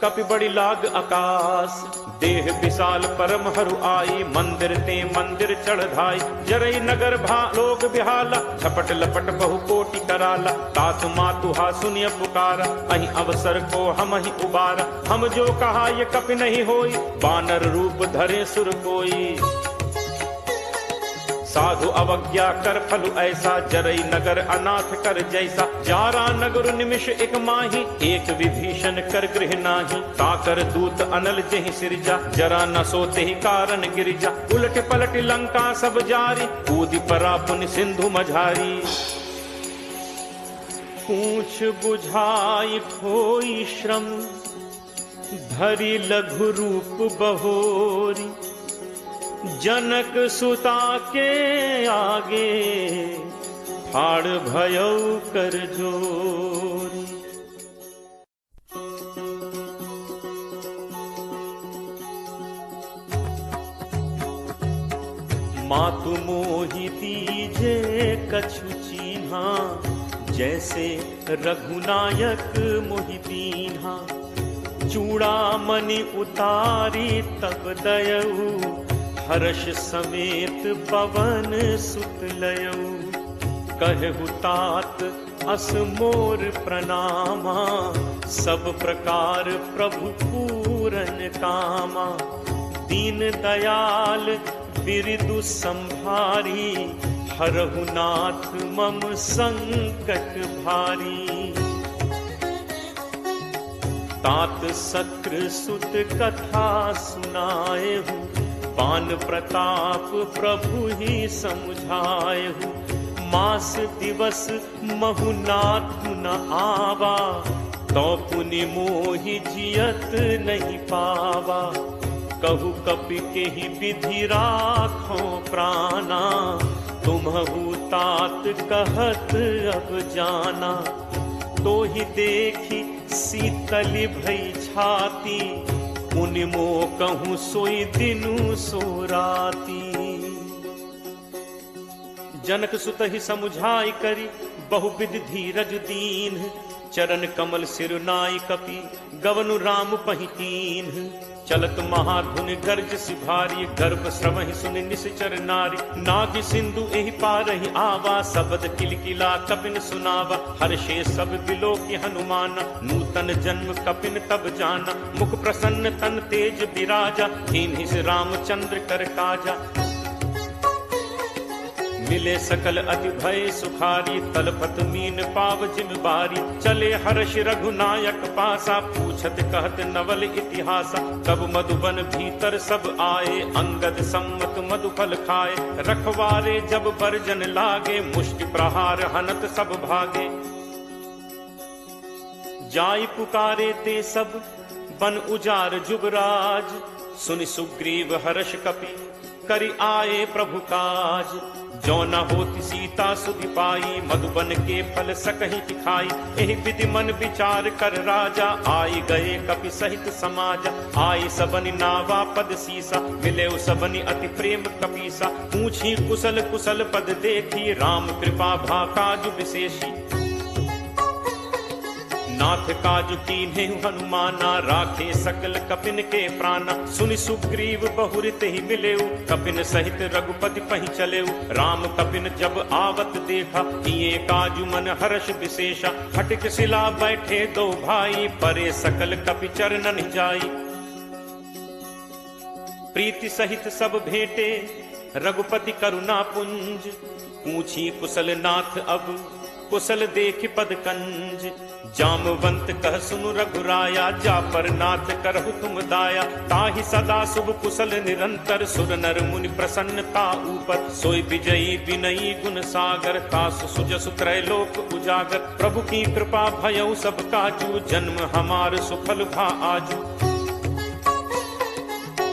कपि बड़ी लाग आकाश। देह विशाल परम हरु आई, मंदिर ते मंदिर चढ़ धाई। जरई नगर भा लोग बिहाला, झपट लपट बहु कोटि कराला। तात मातु हा सुनिय पुकारा, अहि अवसर को हम ही उबारा। हम जो कहा ये कपि नहीं होई, बानर रूप धरे सुर कोई। साधु अवज्ञा कर फलु ऐसा, जरई नगर अनाथ कर जैसा। जारा नगर निमिष एक माही, एक विभीषण कर गृह नाही। ताकर दूत अनल जेहि सिरजा, जरा न सोते ही कारण गिरिजा। उलट पलट लंका सब जारी, कूदि परा पुनि सिंधु मझारी। पूछ बुझाई खोई श्रम, धरि लघु रूप बहोरी। जनक सुता के आगे, ठाड़ भयउ कर जोरी। मातु मोहि दीजे कछु चीन्हा, जैसे रघुनायक मोहि दीन्हा। चूड़ामणि उतारी तब दयऊ, हर्ष समेत पवन सुत लयऊ। कहु तात अस मोर प्रणामा, सब प्रकार प्रभु पूरन कामा। दीन दयाल बिरदु संभारी, हरहु नाथ मम संकट भारी। तात सक्र सुत कथा सुनाएहु, पान प्रताप प्रभु ही समुझाएहु। मास दिवस महु नाथ न आवा, तो पुनि मोहि जियत नहीं पावा। कहु कपि के ही विधि राखो प्राणा, तुम्हु तात कहत अब जाना। तो ही देखी शीतल भई छाती, पुनि मो कहूँ सोई दिनु सो राती। जनक सुत ही समुझाई करी, बहुविध धीरज दीन। चरण कमल सिर नाई कपि, गवनु राम पहितीन। चलत महाधुन गर्ज सिभारी, गर्भ श्रवहि सुनि निश्चर नारी। नाग सिंधु एहि पारहि आवा, शब्द किलकिला कपिन सुनावा। हर्षे सब बिलोकि हनुमान, नूतन जन्म कपिन तब जाना। मुख प्रसन्न तन तेज विराजा, दीन्हि से रामचंद्र कर काजा। मिले सकल अति भय सुखारी, तलपत मीन पाव जिम बारी। चले हर्ष रघुनायक पासा, पूछत कहत नवल इतिहासा। तब मधुबन भीतर सब आए, अंगद सम्मत मधुफल खाए। रखवारे जब बरजन लागे, मुष्टि प्रहार हनत सब भागे। जाई पुकारे ते सब बन उजार जुगराज। सुनि सुग्रीव हर्ष कपि, करि आए प्रभु काज। जो न होती सीता सुधि पाई, मधुबन के फल सकहि खाई। एहि विधि मन विचार कर राजा, आई गए कपि सहित समाज। आई सबनि नावा पद सीसा, मिले सबनि अति प्रेम कपीसा। पूछी कुशल कुशल पद देखी, राम कृपा भा काज विशेषी। नाथ काजु कीन्हे हनुमाना, राखे सकल कपिन के प्राणा। सुनि सुग्रीव बहुरित ही मिलेऊ, कपिन सहित रघुपति पहि चलेऊ। राम कपिन जब आवत देखा, किए काजु मन हर्ष विशेषा। फटिक शिला बैठे दो भाई, परे सकल कपि चरणन जाई। प्रीति सहित सब भेंटे, रघुपति करुणा पुंज। पूछी कुशल नाथ अब, कुशल देख पद कंज। जामवंत कह सुनु रघुराया, जा पर नाथ करहु तुम दाया। ताहि सदा शुभ कुशल निरंतर, सुर नर मुनि प्रसन्नता ऊपर। सोई विजयी विनयी गुण सागर, तासु सुजसु त्रैलोक उजागर। प्रभु की कृपा भयउ सब काजू, जन्म हमार सुफल भा आजू।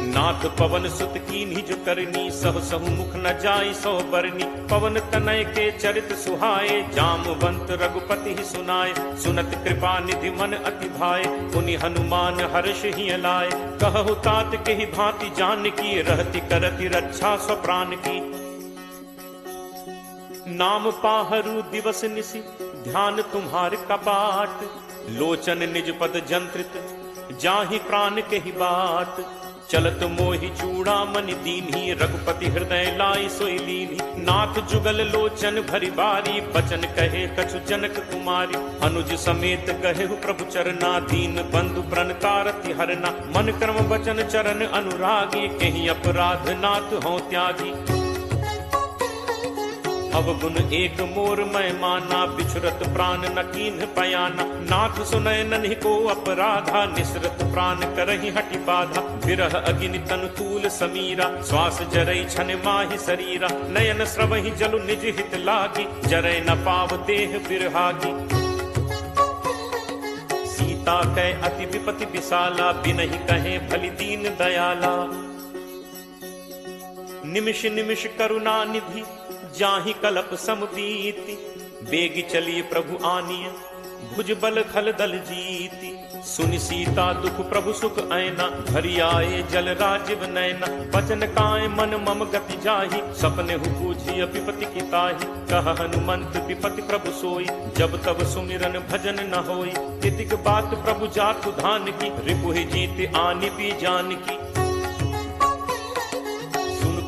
नाथ पवन सुत की निज करनी, सहु सहु मुख न जाई सो बरनी। पवन तनय के चरित सुहाए, जामवंत रघुपति ही सुनाए। सुनत कृपा निधि मन अति भाए, पुनि हनुमान हर्ष ही लाए। कहु तात के ही भांति जान की, रहति करति रक्षा स्व प्राण की। नाम पाहरु दिवस निशि, ध्यान तुम्हार कपाट। लोचन निज पद जंत्रित, जाहि प्राण के ही बाट। चलत मोहि चूड़ामणि दीन्ही, रघुपति हृदय लाई सोई लीन्ही। नाथ जुगल लोचन भरी बारी, बचन कहे कछु जनक कुमारी। अनुज समेत कहेहु प्रभु चरना, दीन बंधु प्रणतारति हरना। मन क्रम बचन चरण अनुरागी, कहीं अपराध नाथ हों त्यागी। अवगुण एक मोर मैं माना, बिछुरत प्राण न कीन्ह पयाना। नाथ सुनय नन्हि को अपराधा, निसरत प्राण करहि हटि बाधा। विरह अग्नि तनु तूल समीरा, श्वास जरई छन माहि शरीरा। नयन स्रवहि जलु निज हित लागी, जरय न पाव देह बिरहागी। सीता कै अति विपति विशाला, बिनहि कहे भलि दीन दयाला। निमिष निमिष करुणा निधि, जाहि कलप समबीति। बेगी चलिए प्रभु आनिय, भुज बल खल दल जीति। सुनि सीता दुख प्रभु सुख ऐना, हरि आए जल राजीव नैना। बचन काय मन मम गति जाहि, सपने हु बूझिय विपति की ताहि। कह हनुमंत विपति प्रभु सोई, जब तब सुमिरन भजन न होई। तितिक बात प्रभु जातु धान की, रिपुहि जीत आनि भी जान की।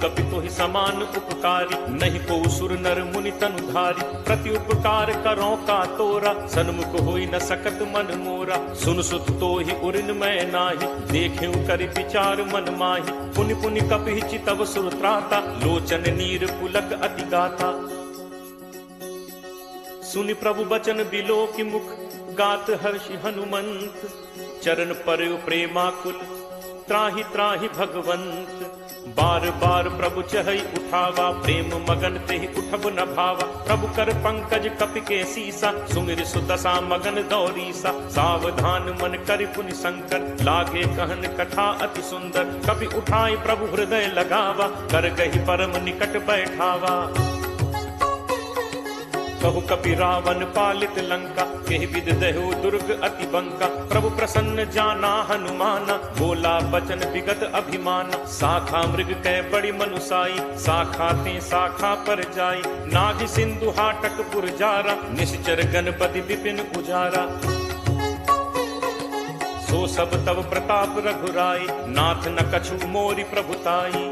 कपि तोहि समान उपकारी, नहीं को सुर नर मुनि तनुधारी। प्रति उपकार करो का तोरा, सन्मुख होई न सकत मन मोरा। सुन सुत तोहि उरिन मैं नाही, देखेउ करि विचार मन माही। पुनि पुनि कपि चितव सुर त्राता, लोचन नीर पुलक अति गाता। सुनि प्रभु बचन बिलो की मुख, गात हर्षि हनुमंत। चरण पर्यो प्रेमाकुल, त्राहि त्राहि भगवंत। बार बार प्रभु चहई उठावा, प्रेम मगन तेहि उठब न भावा। प्रभु कर पंकज कपि के सीसा, सुमिर सुदशा मगन दौरीसा। सावधान मन करि पुनि शंकर, लागे कहन कथा अति सुंदर। कपि उठाई प्रभु हृदय लगावा, कर गहि परम निकट बैठावा। कहु कपि रावण पालित लंका, केहि विद दहु दुर्ग अति बंका। प्रभु प्रसन्न जाना हनुमाना, बोला बचन विगत अभिमाना। शाखा मृग कै बड़ी मनुसाई, शाखा ते शाखा पर जाई। नाग सिंधु हाटक पुरजारा, निश्चर गणपति विपिन उजारा। सो सब तव प्रताप रघुराई, नाथ न कछु मोरि प्रभुताई।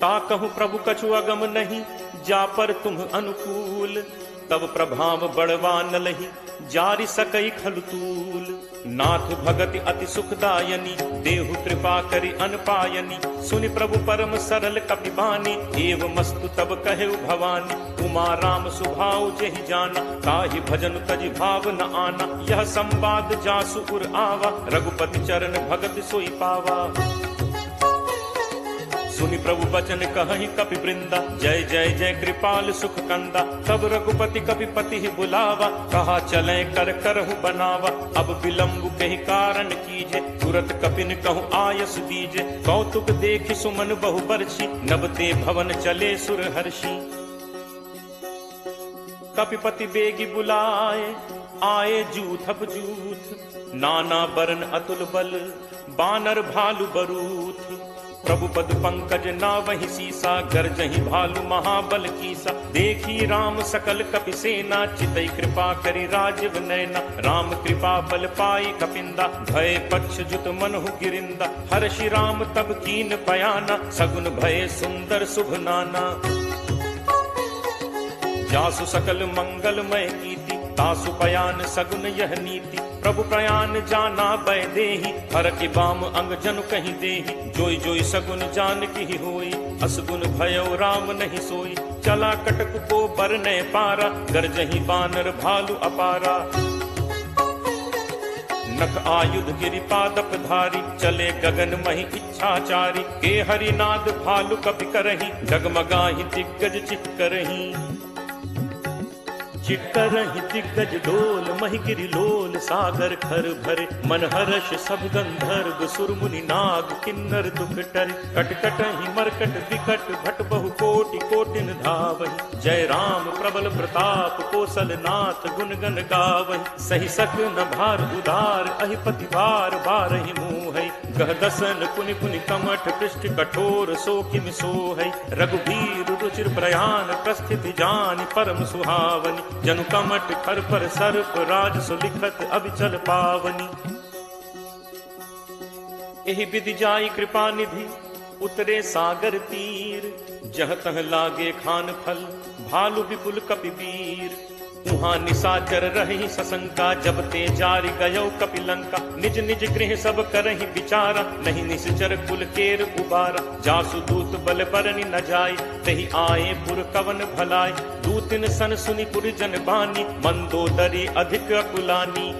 ताकहु प्रभु कछु अगम नहीं, जा पर तुम अनुकूल। तब प्रभाव बड़वा न लही, जारि सकई खलतूल। नाथ भगति अति सुखदायनी, देहु कृपा करि अनपायनी। सुनि प्रभु परम सरल कपि बानी, एव मस्तु तब कहेउ भवानी। उमा राम सुभाउ जेहि जाना, ताहि भजन तजि भाव न आना। यह संवाद जासु उर आवा, रघुपति चरण भगत सोई पावा। सुनि प्रभु बचन कहहि कपि वृंदा, जय जय जय कृपाल सुख कंदा। तब रघुपति कपि पति बुलावा, कहा चले कर करहु बनावा। अब विलंब कहि कारण कीजे, तुरत कपिन कहु आयस दीजे। कौतुक देखि सुमन बहु बरछी, नबते भवन चले सुर हर्षि। कपिपति बेगी बुलाए, आए जूथप जूथ। नाना बरन अतुल बल, बानर भालु बरूथ। प्रभु पद पंकज नावहि सीसा, गरजहि भालु महाबल कीसा। देखी राम सकल कपि सेना, चितई कृपा करि राजीव नैना। राम कृपा बल पाई कपिंदा, भय पक्ष जुत मनहु गिरिंदा। हर्षि राम तब कीन पयाना, सगुन भय सुंदर शुभ नाना। जासु सकल मंगलमय कीर्ति, तासु पयान सगुन यह नीति। प्रभु प्रयान जाना बै देहि, हर की बाम अंग जनु कहीं देहि। जोई जोई सगुन जान की होई, असगुन भयो राम नहीं सोई। चला कटक को बरने पारा, गरजहि बानर भालु अपारा। नख आयुध गिरि पादप धारी, चले गगन महि इच्छाचारी। के हरिनाद भालु कपि करहि, डगमगाहि दिग्गज चित करहि। चिटकरहि दिग्गज डोल, महि गिरि लोल सागर खर भरे। मन हर्ष सब गंधर्व सुर मुनि नाग, किन्नर दुख टरे। कटकटहि मरकट विकट, भट बहु कोटि कोटिन धावहि। जय राम प्रबल प्रताप, कौशल नाथ गुण गण गावहि। सहि सक न भार उदार, अहिपति बार बारहि मोहै। गह दसन पुनि पुनि कमठ, पृष्ठ कठोर सो किम सोहै। रघुबीर रुचिर प्रयाण, प्रस्थिति जानि परम सुहावनि। जनु कमठ कर पर सर्प, राज सुलिखत अभिचल पावनी। एहि विधि जाई कृपा निधि, उतरे सागर तीर। जह तह लागे खान फल, भालु विपुल कपि वीर। उहाँ निशाचर रही सशंका, जब ते जारि गयो कपि लंका। निज निज गृह सब करहि विचारा, नहीं निश्चर कुल केर उबारा। जासु दूत बल बरनि न जाय, तहि आए पुर कवन भलाय। दूतिन सन सुनि पुर जन बानी, मंदोदरी अधिक अकुलानी।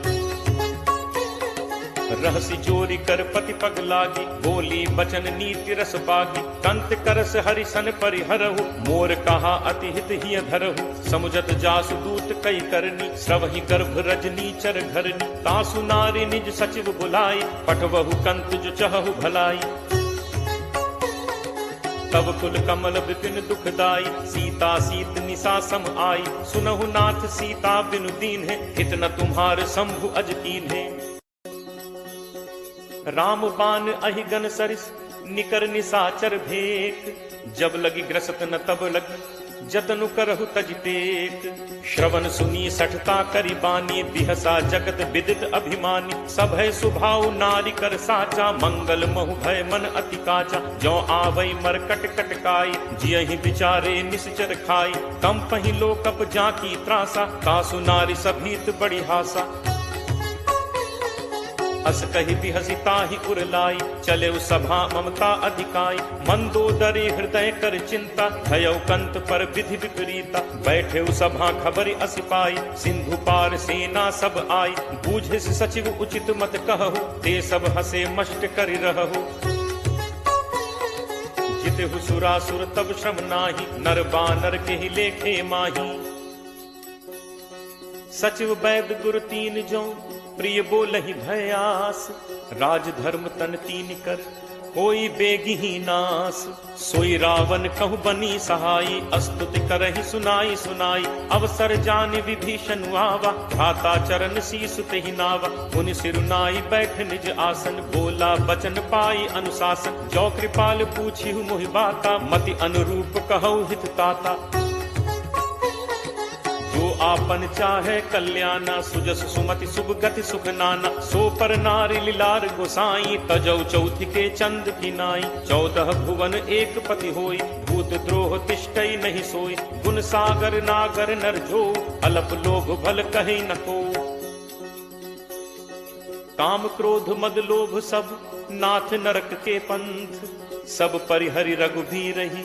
रहसि जोरी कर पति पग लागी, बोली बचन नीति रस पागी। कंत करस हरि सन परिहरहु, मोर कहा अति हित हिय धरहु। समुझत जासु दूत कई करनी, श्रवहि गर्भ रजनी चर घरनी। तासु नारी निज सचिव बुलाई, पठवहु कंत जो चहहु भलाई। तब कुल कमल विपिन दुखदाई, सीता सीत निशा सम आई। सुनहु नाथ सीता बिनु दीन है, हित न तुम्हार शंभु अज कीन है। राम बान अहिगन सरिस, निकर निशाचर भेक। जब लगी ग्रसत न तब लगी, जतनु करहु तज टेक। श्रवण सुनी सठता करी बानी, बिहसा जगत विदित अभिमानी। सब है सुभाव नारी कर साचा, मंगल महु भय मन अति काचा। जो आवई मरकट कटकाई, जियहि विचारे निश्चर खाई। कम पहि लोकप जाकी त्रासा, कासु नारी सभीत बड़ी हासा। हस कहि बिहसिता ही उरलाई, चले सभा ममता अधिकाई। मंदोदरी हृदय कर चिंता, भयउ कंत पर विधि विपरीता। बैठे सभा खबर असि पाई, सिंधु पार सेना सब आई। बूझे सचिव उचित मत कहु, ते सब हसे मष्ट करि रहु। जितहु सुरासुर तब श्रम नाही, नर बानर के ही लेखे माही। सचिव वैद गुरु तीन जो, प्रिय बोलहि भयास। राज धर्म तन तीन कर, कोई बेगी ही नास। सोई रावण कहु बनी सहाई, अस्तुति करहि सुनाई सुनाई। अवसर जान विभीषण आवा, भ्राता चरण शीस तेहि नावा। मुनि सिरुनाई बैठ निज आसन, बोला बचन पाई अनुशासन। जो कृपाल पूछिहु मोहि बाता, मति अनुरूप कहु हित ताता। जो आपन चाहे कल्याणा, सुजस सुमति शुभ गति सुख नाना। सो पर नारी लीलार गोसाई, तजौ चौथि के चंद की नाई। 14 भुवन एक पति होई, भूत द्रोह तिष्ठई नहीं सोई। गुण सागर नागर नर जो, अलप लोभ भल कहि न को। काम क्रोध मद लोभ सब, नाथ नरक के पंथ। सब परिहरि रघुबीरहि,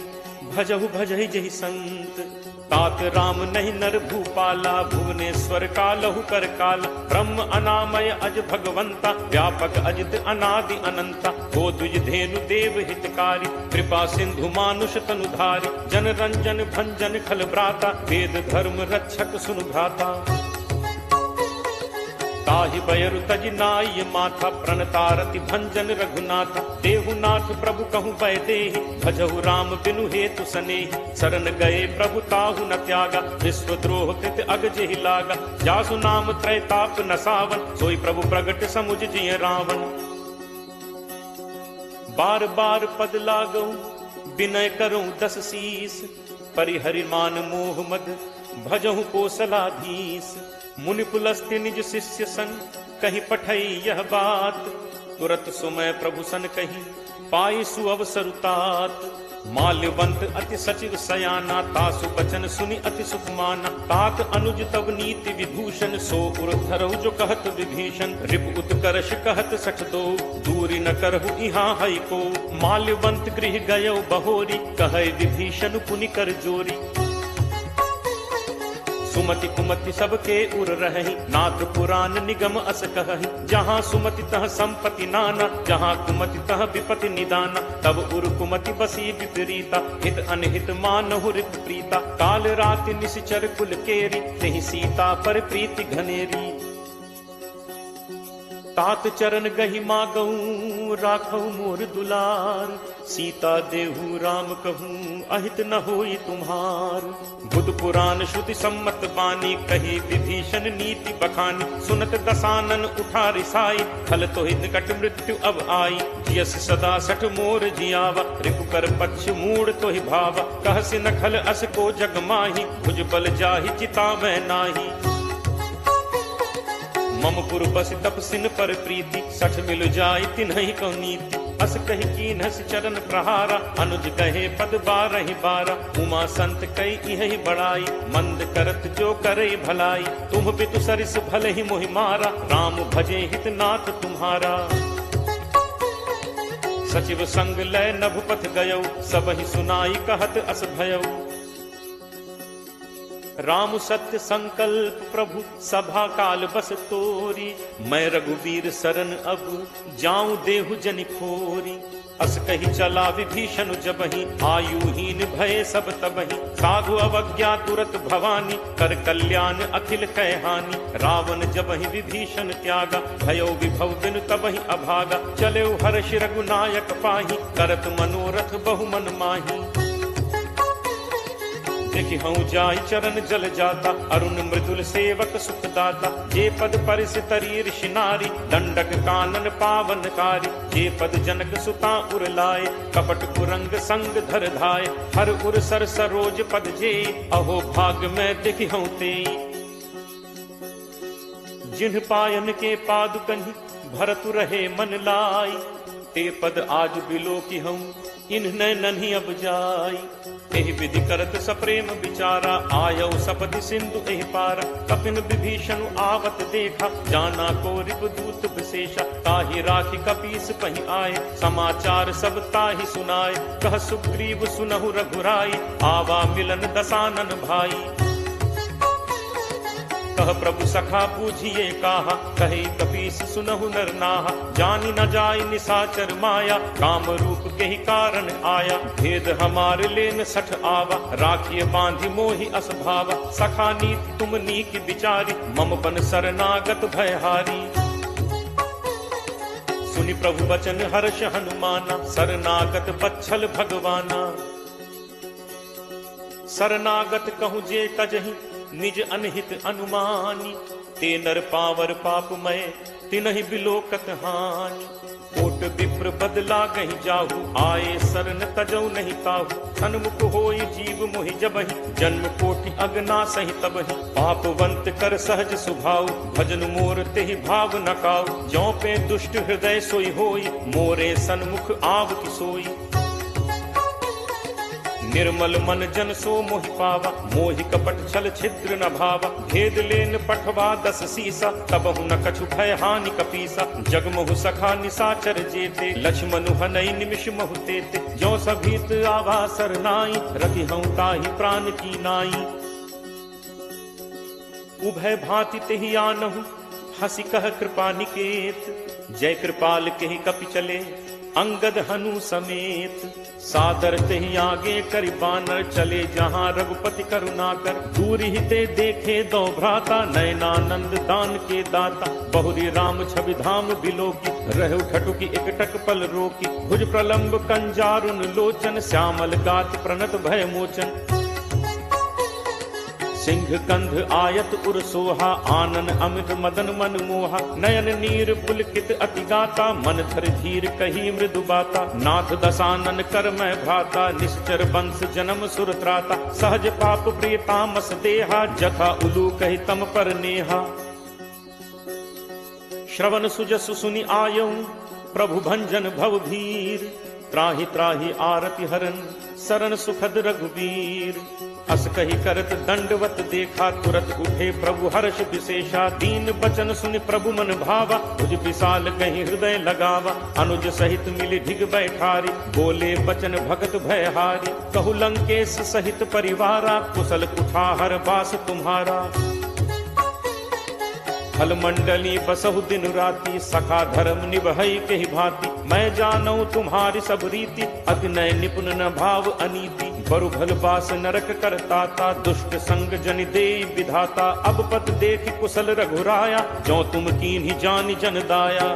भजहु भजहि जहि संत। तात राम नहीं नर भूपाला, भुवनेश्वर कालहु कर काला। ब्रह्म अनामय अज भगवंता, व्यापक अजित अनादि अनंता। गो द्विज धेनु देव हितकारी, कृपा सिंधु मानुष तनुधारी। जन रंजन भंजन खल भ्राता, वेद धर्म रक्षक सुनु भ्राता। ताहि बयरु तज नाय माथा, प्रणतारति भंजन रघुनाथा। देहुनाथ प्रभु कहु भय देहि, भजहु राम बिनु हेतु सनेहि। शरण गए प्रभु ताहु न त्यागा, विश्वद्रोह कृत अग जेहि लागा। जासु नाम त्रैताप न सावन, सोई प्रभु प्रगट समुझ जिय रावण। बार बार पद लागऊ, विनय करऊं 10 शीस। परिहरि मान मोह मद, भजहु कोसलाधीश। मुनि पुलस्त्य निज शिष्य सन, कही पठई यह बात। तुरत सुमय प्रभु सन कही, पाई सुअवसर तात। माल्यवंत अति सचिव सयाना, तासु बचन सुनि अति सुख माना। तात अनुज तब नीति विभूषण, सो उर धरहु जो कहत विभीषण। रिप उत्कर्ष कहत सठ दो, दूरी न करहु इहाँ हई को। माल्यवंत गृह गयो बहोरी, कहे विभीषण पुनि कर जोरी। सुमति कुमति सबके उर रहहि, नाथ पुराण निगम अस कहहि। जहाँ सुमति तह संपत्ति नाना, जहाँ कुमति तह विपति निदाना। तब उर कुमति बसी विपरीता, हित अनहित मानहु रित प्रीता। काल राति निश्चर कुल केरी, तेहि सीता पर प्रीति घनेरी। तात चरण गहि मागऊं, राखऊ मोर दुलार। सीता देहु राम कहूँ, अहित न होई तुम्हार। बुध पुराण श्रुति सम्मत बानी, कही विभीषण नीति बखानी। सुनत दसानन उठा रिसाई, खल तो निकट मृत्यु अब आई। यस सदा सठ मोर जियावा, रिपु कर पक्ष मूड तो ही भावा। कहसि न खल अस को जग माही, भुज बल जाहि चिता मैं नाही। मम पुर बस तपसिन पर प्रीति, सठ मिल जाय तिन्हि को नीति। अस कहि कीन्हस चरण प्रहारा, अनुज कहे पद 12 उमा संत कई इहि बड़ाई, मंद करत जो करे भलाई। तुम बितु सरिस भले ही मोहि मारा, राम भजे हित नाथ तुम्हारा। सचिव संग लय नभ पथ गयौ, सब ही सुनाई कहत अस भयौ। राम सत्य संकल्प प्रभु सभा काल बस तोरी, मैं रघुवीर शरण अब जाऊं देहु जनि खोरी। अस कही चला विभीषण जबहि, आयुहीन भय सब तबहि, साधु अवज्ञा तुरत भवानी, कर कल्याण अखिल कहानी। रावण जबहि विभीषण त्यागा, भयो विभव बिनु तबहि अभागा, चले हर्ष रघुनायक पाही, करत मनोरथ बहु मन माही। देखि हूँ जाय चरण जल जाता, अरुण मृदुल सेवक सुखदाता, जे पद परिस तरी ऋषि नारी, दंडक कानन पावनकारी, जे पद जनक सुता उर लाए, कपट कुरंग संग धर धाय, हर उर सर सरोज पद जे, अहो भाग में देखि हूँ ते। जिन्ह पायन के पादुकहि भरतु रहे मन लाई, ते पद आज बिलो की हूँ इन्ह नन्ही अब जाई। एहि विधि करत सप्रेम विचारा, आयौ सपदि सिंधु एहि पारा, कपिन विभीषण आवत देखा, जाना को रिपुदूत विशेषा, ताहि राखि कपीस पहि आए, समाचार सब ताहि सुनाए, कह सुग्रीव सुनहु रघुराई, आवा मिलन दसानन भाई। कह प्रभु सखा बूझिए काहा, कहे कपीस सुनहु नर नाहा, जानी न जाय निसाचर माया, काम रूप के ही कारण आया, भेद हमारे लेन सठ आवा, राखिए बांधि मोहि अस भावा, सखा नीति तुम नीक विचारी, मम बन शरणागत भयहारी। सुनि प्रभु बचन हर्ष हनुमाना, शरणागत बच्छल भगवाना। शरणागत कहूँ जे कजहि, निज अनहित अनुमानी, ते नर पावर पापमय, तिनहि बिलोकत हानि। कोट विप्र बदला गहि जाहु, आए शरण तजौ नहीं ताहु, सन्मुख होई जीव मोहि जबहि, जन्म कोटि अगना सहि तबहि, पापवंत कर सहज सुभाउ, भजन मोर तेहि भाव न काउ, ज्यों पे दुष्ट हृदय सोई होई, मोरे सन्मुख आव की सोई। निर्मल मन जन सो मोहि पावा, मोहि कपट छल छिद्र न भावा, भेद लेन पठवा 10 सीसा, तबहु न कछु भय हानि कपीसा, जगमहु सखा निसाचर जेते, लक्ष्मणु हनई निमिष महु तेते, ज्यों सभीत आवा सरनाई, रखि हूँ ताहि प्राण की नाई। उभय भांति तेहि आनहु, हंसी कह कृपा निकेत, जय कृपाल केहि कपि चले, अंगद हनु समेत। सादर तेहि आगे करि बानर, चले जहाँ रघुपति करुणाकर, दूर ही ते देखे दो भ्राता, नयनानंद दान के दाता, बहुरी राम छवि धाम बिलोकी, रहु ठटुकी एकटक पल रोकी, भुज प्रलंब कंजारुन लोचन, श्यामल गात प्रणत भय मोचन। सिंह कंध आयत उर सोहा, आनन अमित मदन मन मोहा, नयन नीर पुलकित अति गाता, मन धर धीर कही मृदु बाता, नाथ दसानन कर मैं भ्राता, निश्चर वंश जन्म सुर त्राता, सहज पाप प्रिय तामस देहा, जथा उलू कही तम पर नेहा। श्रवण सुजसु सुनि आयऊ, प्रभु भंजन भव भीर, त्राहि त्राहि आरति हरन, शरण सुखद रघुवीर। अस कही करत दंडवत देखा, तुरत उठे प्रभु हर्ष विशेषा, दीन बचन सुनि प्रभु मन भावा, तुझ विशाल कहीं हृदय लगावा, अनुज सहित मिली ढिग बैठारी, बोले बचन भगत भयहारी, कहु लंकेश सहित परिवारा, कुशल कुठाहर बास तुम्हारा। फल मंडली बसहु दिन राति, सखा धर्म निभई के ही भांति, मैं जानऊ तुम्हारी सब रीति, अति नय निपुण न भाव अनीति, बरु भल बास नरक करताता, दुष्ट संग जनि दे विधाता, अब पत देख कुशल रघुराया, जो तुम कीन्ही जानि जन दाया।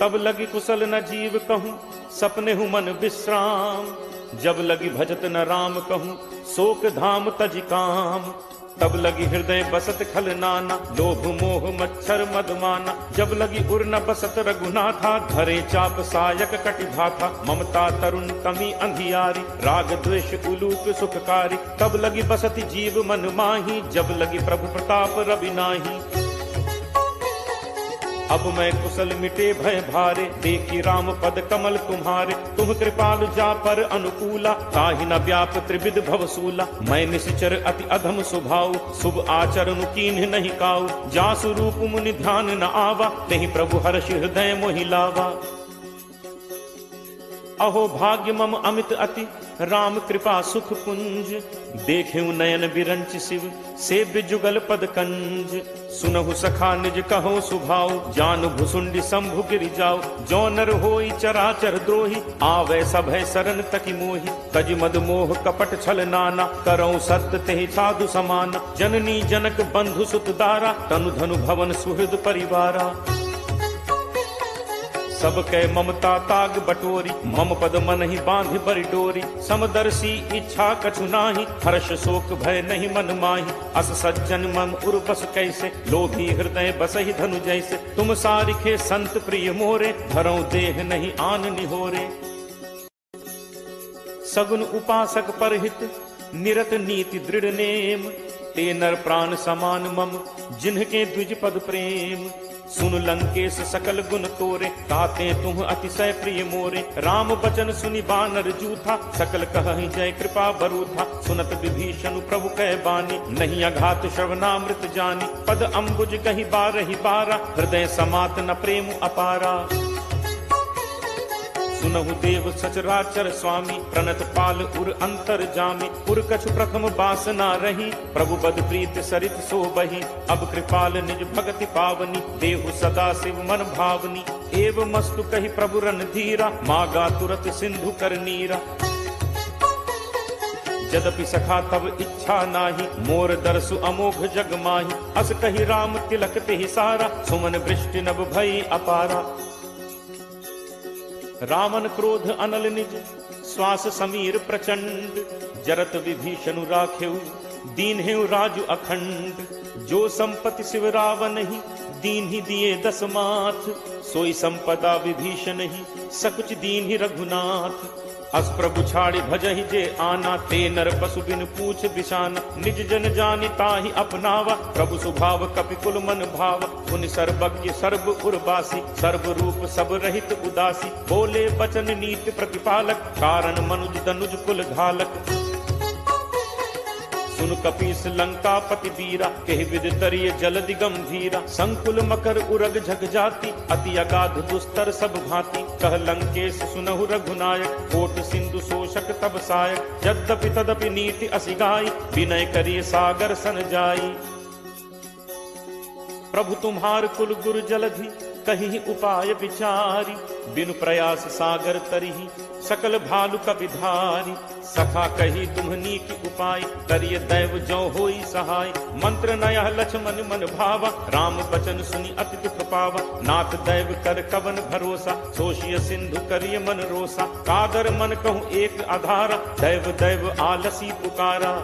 तब लगी कुशल न जीव कहूँ, सपने हूँ मन विश्राम, जब लगी भजत न राम कहूँ, शोक धाम तज काम। तब लगी हृदय बसत खल नाना, लोभ मोह मच्छर मदमाना, जब लगी उर न बसत रघुनाथा, धरे चाप सायक कटि भाथा, ममता तरुण कमी अंधियारी, राग द्वेष उलूप सुखकारी, तब लगी बसत जीव मन माही, जब लगी प्रभु प्रताप रवि नाही। अब मैं कुशल मिटे भय भारे, देखी राम पद कमल तुम्हारे, तुम कृपालु जा पर अनुकूला, ताहि न व्याप त्रिविध भवसूला, मैं निश्चर अति अधम स्वभाव, शुभ आचरण कीन्ह नहीं काऊ, जासु रूप मुनि ध्यान न आवा, तेहि प्रभु हर्ष हृदय मोहि लावा। अहो भाग्य मम अमित अति राम कृपा सुख पुंज। देखेऊ नयन बिरंच शिव सेव्य जुगल पद कंज। सुनहु सखा निज कहो सुभाव जान भुसुंडी शंभु गिरि जाओ। जो नर होई चराचर द्रोही आवे सभय सरन तकी मोही। तज मद मोह कपट छल नाना करौ सत्य तेहि साधु समान। जननी जनक बंधु सुत दारा तनु धनु भवन सुहृद परिवारा। सब कै ममता ताग बटोरी मम पद मन ही बांधि बरि डोरी। समदर्शी इच्छा कछु नाही हर्ष शोक भय नहीं मन माही। अस सज्जन मम उर बस कैसे लोभी हृदय बसहि धनु जैसे। तुम सारिखे संत प्रिय मोरे धरौ देह नहीं आन निहोरे। सगुन उपासक परहित निरत नीति दृढ़ नेम। ते नर प्राण समान मम जिन्हके द्विज पद प्रेम। सुन लंकेश सकल गुण तोरे ताते तुम अतिशय प्रिय मोरे। राम बचन सुनि बानर जूथा सकल कहहि जय कृपा बरूथा। सुनत विभीषण प्रभु कह बानी नहीं अघात श्रवणामृत जानी। पद अम्बुज कहि बारहि बारा हृदय समात न प्रेम अपारा। सुनहु देव सचराचर स्वामी प्रणत पाल उर अंतर जामी। उर कछु प्रथम बासना रही प्रभु बद प्रीत सरित सो बही। अब कृपाल निज भगति पावनी देहु सदा शिव मन भावनी। एव मस्तु कही प्रभु रन धीरा मागा तुरत सिंधु कर नीरा। यद्यपि सखा तब इच्छा नाही मोर दर्शु अमोघ जग माही। अस कही राम तिलक तेहि सारा सुमन वृष्टि नभ भई अपारा। रावण क्रोध अनल निज श्वास समीर प्रचंड। जरत विभीषण राखेऊ दीन हेउ राजु अखंड। जो संपत्ति शिव रावण ही दीन ही दिए दस माथ। सोई संपदा विभीषण ही सकुच दीन ही रघुनाथ। अस प्रभु छाड़ि भजहि जे आना ते नर पशु बिन पूछ बिशाना। निज जन जानि ताहि अपनावा प्रभु स्वभाव कपि कुल मन भाव। उन सर्वज्ञ सर्व उर्वासी सर्व रूप सब रहित उदासी। बोले बचन नीति प्रतिपालक कारण मनुज दनुज कुल घालक। सुन कपीस लंकापति वीरा केहि विद तरिय जलदि गंभीरा। संकुल मकर उरग झग जाति अति अगाध दुस्तर सब भांति। कह लंकेश सुनहु रघुनायक कोट सिंधु शोषक तब सायक। यद्यपि तदपि नीति असिगाई विनय करिय सागर सन जाई। प्रभु तुम्हार कुल गुरु जलधि कहीं उपाय विचारी। बिनु प्रयास सागर तरिहि सकल भालु कपिधारी। सखा कही तुम्हनी की उपाय करिय दैव जो होई सहाय। मंत्र नयह लक्ष्मण मन भावा राम बचन सुनि अति दुख पावा। नाथ दैव कर कवन भरोसा सोशिय सिंधु करिय मन रोसा। कादर मन कहूँ एक आधारा दैव दैव आलसी पुकारा।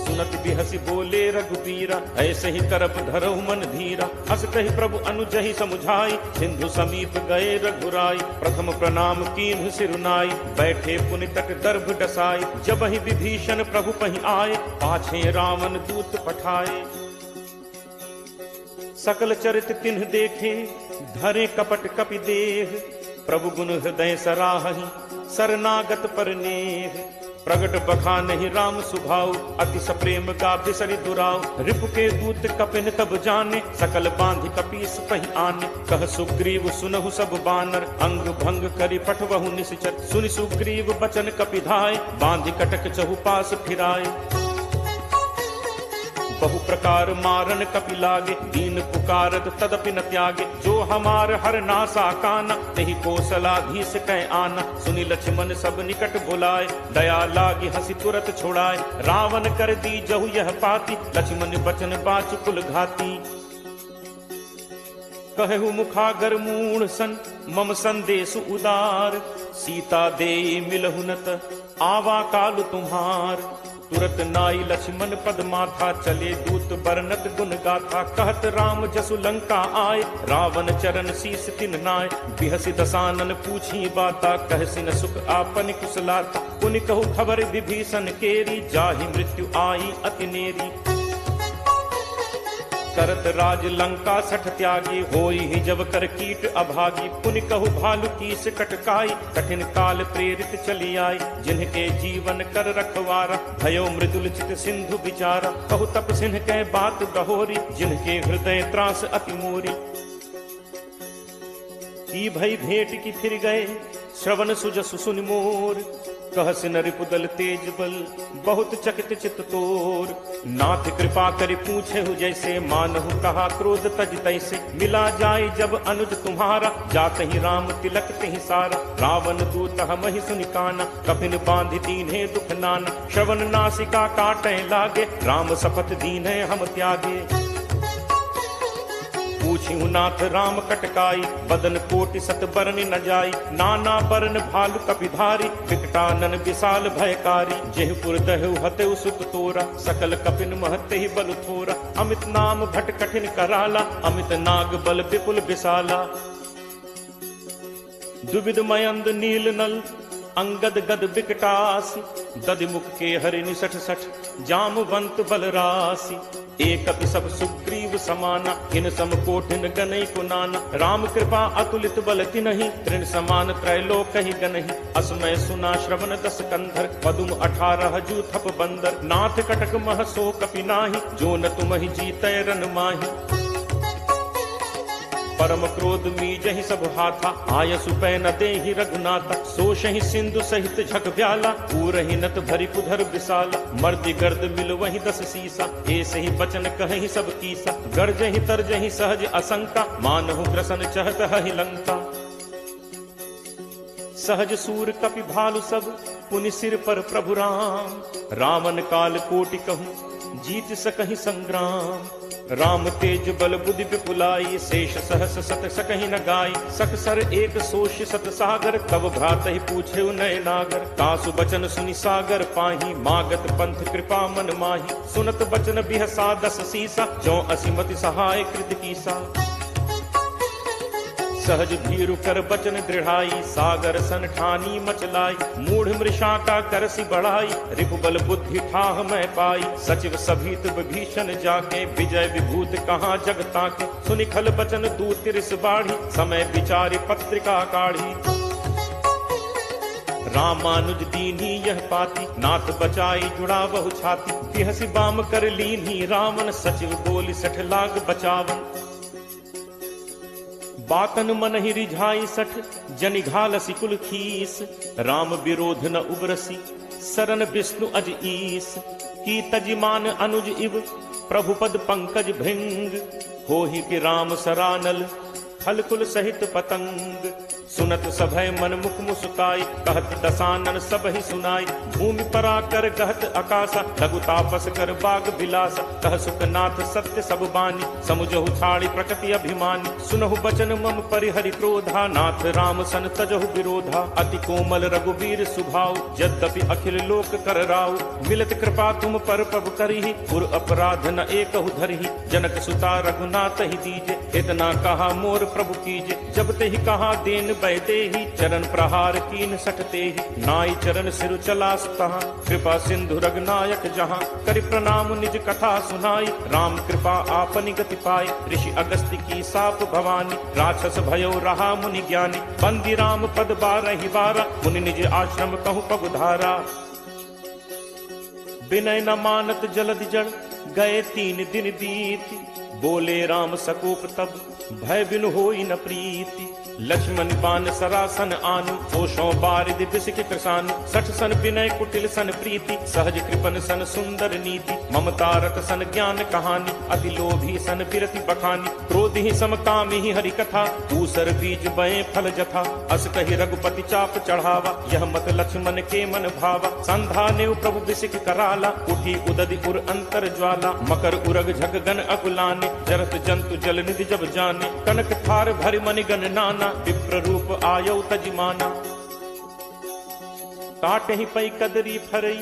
सुनत बिहसी बोले रघुबीरा ऐसे ही तरफ धरहु मन धीरा। अस कही प्रभु अनुजहि समुझाई सिंधु समीप गए रघुराई। प्रथम प्रणाम कीन्हु सिरुनाई बैठे पुनि तट दर्भ डसाई। जब ही विभीषण प्रभु पहि आए पाछे रावण दूत पठाए। सकल चरित तिन्ह देखे धरे कपट कपि देह। प्रभु गुण हृदय सराहहि शरणागत पर नेह। प्रगट बखानहि राम सुभाव अति सप्रेम गाभि सरि दुराव। रिपु के दूत कपिन तब जाने सकल बांधि कपीस पहि आने। कह सुग्रीव सुनहु सब बानर अंग भंग करि पठवहु निश्चर। सुनि सुग्रीव बचन कपिधाय बांधि कटक चहुपास फिराए। बहु प्रकार मारन कपि लागे दीन पुकारत तदपि न त्यागे। जो हमार हर नासा काना तेहि कौशलाधीश कै आना। सुनि लक्ष्मण सब निकट बुलाए दया लागी हंसी तुरत छोड़ाए। रावण कर दी जहु यह पाती लक्ष्मण बचन बाच कुल घाती। कहु मुखागर मूढ़ सन मम संदेश उदार। सीता दे मिलहु नत आवा काल तुम्हार। तुरत नाई लक्ष्मण पद माथा चले दूत बरनत गुण गाथा। कहत राम जसु लंका आए रावण चरण शीस तिन नाय। बिहसी दसानन पूछी बाता कहसी न सुख आपन कुशलाता। पुनि कहु खबर विभीषण केरी जाहि मृत्यु आई अति नेरी। करत राज लंका सठ त्यागी होई ही जब कर कीट अभागी। पुनि कहु भालु कीस कटकाई कठिन काल प्रेरित चली आई। जिनके जीवन कर रखवारा भयो मृदुल चित सिंधु विचारा। कहु तप सिंह कै बात गहोरी जिनके हृदय त्रास अति मोरी। की भई भेंट की फिर गए श्रवण सुजसु सुनि मोर। कहस नरिपुदल तेज बल बहुत चकित चित तोर। नाथ कृपा करि पूछे हु जैसे मानहु कहा क्रोध तज तैसे। मिला जाय जब अनुज तुम्हारा जात ही राम तिलक तिहि सारा। रावण दूत हमहि सुनि काना कपिन बांधि दीन्हे दुख नाना। श्रवण नासिका काटै लागे राम शपथ दीन्हे हम त्यागे। पूछिहु नाथ राम कटकाई बदन कोटि सत बरन न जाई। नाना बरन भालु कपिधारी विकटानन विशाल भयकारी। जेहपुर दहु हतेउ सुत तोरा सकल कपिन महते ही बल थोरा। अमित नाम भट कठिन कराला अमित नाग बल विपुल विशाला। दुविध मयंद नील नल अंगद गद विकटासी। दधिमुख के हरि निसठ सठ जामवंत बलरासी। एक सब सुग्रीव समाना इन सम कोटिन गनई कुनाना। राम कृपा अतुलित बल तिनहि तृण समान त्रैलोक ही गनहि। असमय सुना श्रवण दस कंधर पदुम 18 जू थप बंदर। नाथ कटक मह सो कपि नाही जो न तुमहि जीतै रन माही। परम क्रोध मीजहि सब हाथा आयसु पै न देहि रघुनाथा। सोषहि सिंधु सहित झक व्याला पूरहि नत भरि पुधर विशाला। मर्दि गर्द मिल वहि 10 सीसा ऐसे ही बचन कहहि सब कीसा। गर्जहि तरजहि सहज असंका मानहु ग्रसन चहत हहि लंका। सहज सूर कपि भालु सब पुनि सिर पर प्रभु राम। रावण काल कोटि कहूँ जीत सकहि संग्राम। राम तेज बल बुद्धि विपुलाई शेष सहस सत सकहि न गाई। सख सर एक सोष सत सागर तब भ्रात ही पूछे नय नागर। तासु बचन सुनि सागर पाही मागत पंथ कृपा मन माही। सुनत बचन बिहसा 10 सीसा जो असिमति सहाय कृत कीसा। सहज भीरु कर बचन दृढ़ाई सागर सन ठानी मचलाई। मूढ़ मृषा का करसी बढ़ाई रिपुबल बुद्धि ठाह मैं पाई। सचिव सभीत विभीषण जाके विजय विभूत कहाँ जगता के। सुनि खल बचन दूत तिरिस बाढ़ी समय विचारि पत्रिका काढ़ी। रामानुज दीन्ही यह पाती नाथ बचाई जुड़ा बहु छाती। तिहसि बाम कर लीन्ही रावण सचिव बोली 60 लाख बचावन। बातन मन ही रिझाई 60 जनि घालसी कुल खीस। राम विरोध न उबरसी सरन विष्णु अज ईस। की तजिमान अनुज इव प्रभु पद पंकज भृंग। होहि कि राम सरानल खल कुल सहित पतंग। सुनत सभय मन मुख मुस्काई कहत दसानन सब ही सुनाई। भूमि पराकर कहत आकाशा लघु तापस कर बाग बिलासा। कह सुखनाथ सत्य सब बानी समुझहु छाड़ी प्रकृति अभिमानी। सुनहु बचन मम परिहरि क्रोधा नाथ राम सन तजहु विरोधा। अति कोमल रघुवीर सुभाऊ यद्यपि अखिल लोक कर राऊ। मिलत कृपा तुम पर प्रभु करहि पुर अपराध न एकहु धरहि। जनक सुता रघुनाथ ही दीजे इतना कहा मोर प्रभु कीजे। जब ते ही कहा देन बैदे ही चरण प्रहार कीन सटते ही। नाई चरण सिर चला तहाँ कृपा सिंधु रघुनायक जहाँ। करि प्रणाम निज कथा सुनाई राम कृपा आपनि गति पाई। ऋषि अगस्त्य की साप भवानी राक्षस भयो रहा मुनि ज्ञानी। बंदी राम पद 12 बारा मुनि निज आश्रम कहूँ पगुधारा। विनय न मानत जलद जड़ गए 3 दिन बीती। बोले राम सकोप तब भय बिनु होई न प्रीति। लक्ष्मण बान सरासन आनु होशों बारिद बिसिक कृसानु। 60 सन विनय कुटिल सन प्रीति सहज कृपन सन सुंदर नीति। ममता रत सन ज्ञान कहानी अति लोभी सन बिरति बखानी। क्रोध ही समकामी ही हरि कथा ऊसर बीज बये फल जथा। अस कहि रघुपति चाप चढ़ावा यह मत लक्ष्मण के मन भावा। संधा नेव प्रभु बिसिक कराला उठी उदधि उर अंतर ज्वाला। मकर उरग झग गन अकुलाने जरत जंतु जल निधि जब जाने। कनक थार भरि मनि गण नाना विप्र रूप आयौ तजिमाना। काटे ही पई कदरी फरई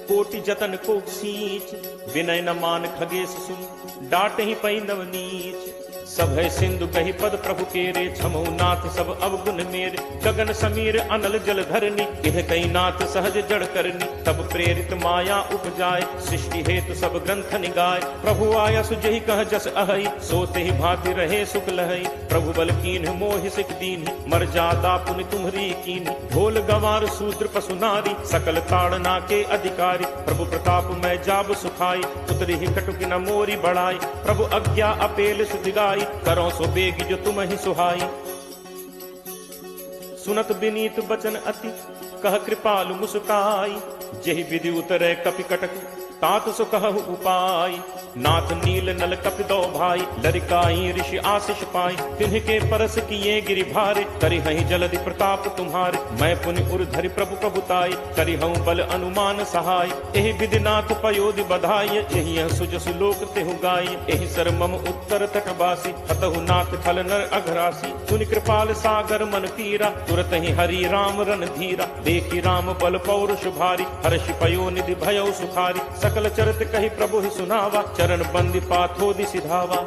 कोटि जतन को सींच। विनय न मान खगेश सुन डाटे ही पई नवनीच। सभय सिंधु कही पद प्रभु केरे छमौ नाथ सब अवगुण मेरे। गगन समीर अनल जल धरनी इह कई नाथ सहज जड़ करनी। तब प्रेरित माया उपजाए सृष्टि हेतु सब ग्रंथ निगाए। प्रभु आया सुजहि कह जस अहई सोते ही भांति रहे सुख लहई। प्रभु बल कीन्ह मोहि सिख दीन्हि मर्यादा पुनि तुम्हरी कीन्हि। ढोल गंवार शूद्र पशु नारी सकल ताड़ना के अधिकारी। प्रभु प्रताप मैं जाब सुखाई उतरी ही कटुक न मोरी बढ़ाई। प्रभु आज्ञा अपेल सुधिगाई करो सो बेगी जो तुम ही सुहाई। सुनत विनीत बचन अति कह कृपालु मुस्काई। जेहि विधि उतरे कपि कटक तात सो कहु उपाय। नाथ नील नल कपि दो भाई लरिकाई ऋषि आशीष पाई। तिन्हके परस किए गिरि भारे करि हहि जलधि प्रताप तुम्हारे। मैं पुनि उर धरि प्रभु प्रभुताई करि हूँ बल अनुमान सहाय। एहि विधि नाथ पयोधि बधाई यही सुजसु लोक तेहु गाई। एहि सर मम उत्तर तटवासी हतहु नाथ खल नर अघरासी। सुनि कृपाल सागर मन पीरा तुरत ही हरि राम रन धीरा। देखी राम बल पौरुष भारी हर्षि पयो निधि भयो सुखारी। सकल चरित कहि प्रभु ही सुनावा चरण बंदी पाथोदि सिधावा।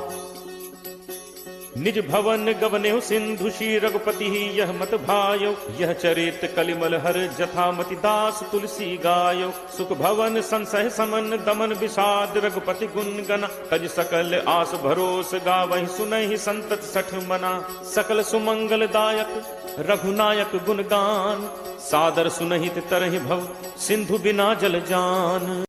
निज भवन गवनेहु सिंधु श्री रघुपति ही यह मत भायो। यह चरित कलिमल हर जथामति दास तुलसी गायो। सुख भवन संसह समन दमन विषाद रघुपति गुण गना। तज सकल आस भरोस गावहि सुनहि संतत सठ मना। सकल सुमंगल दायक रघुनायक गुणगान सादर सुनहित तरहि भव सिंधु बिना जल जान।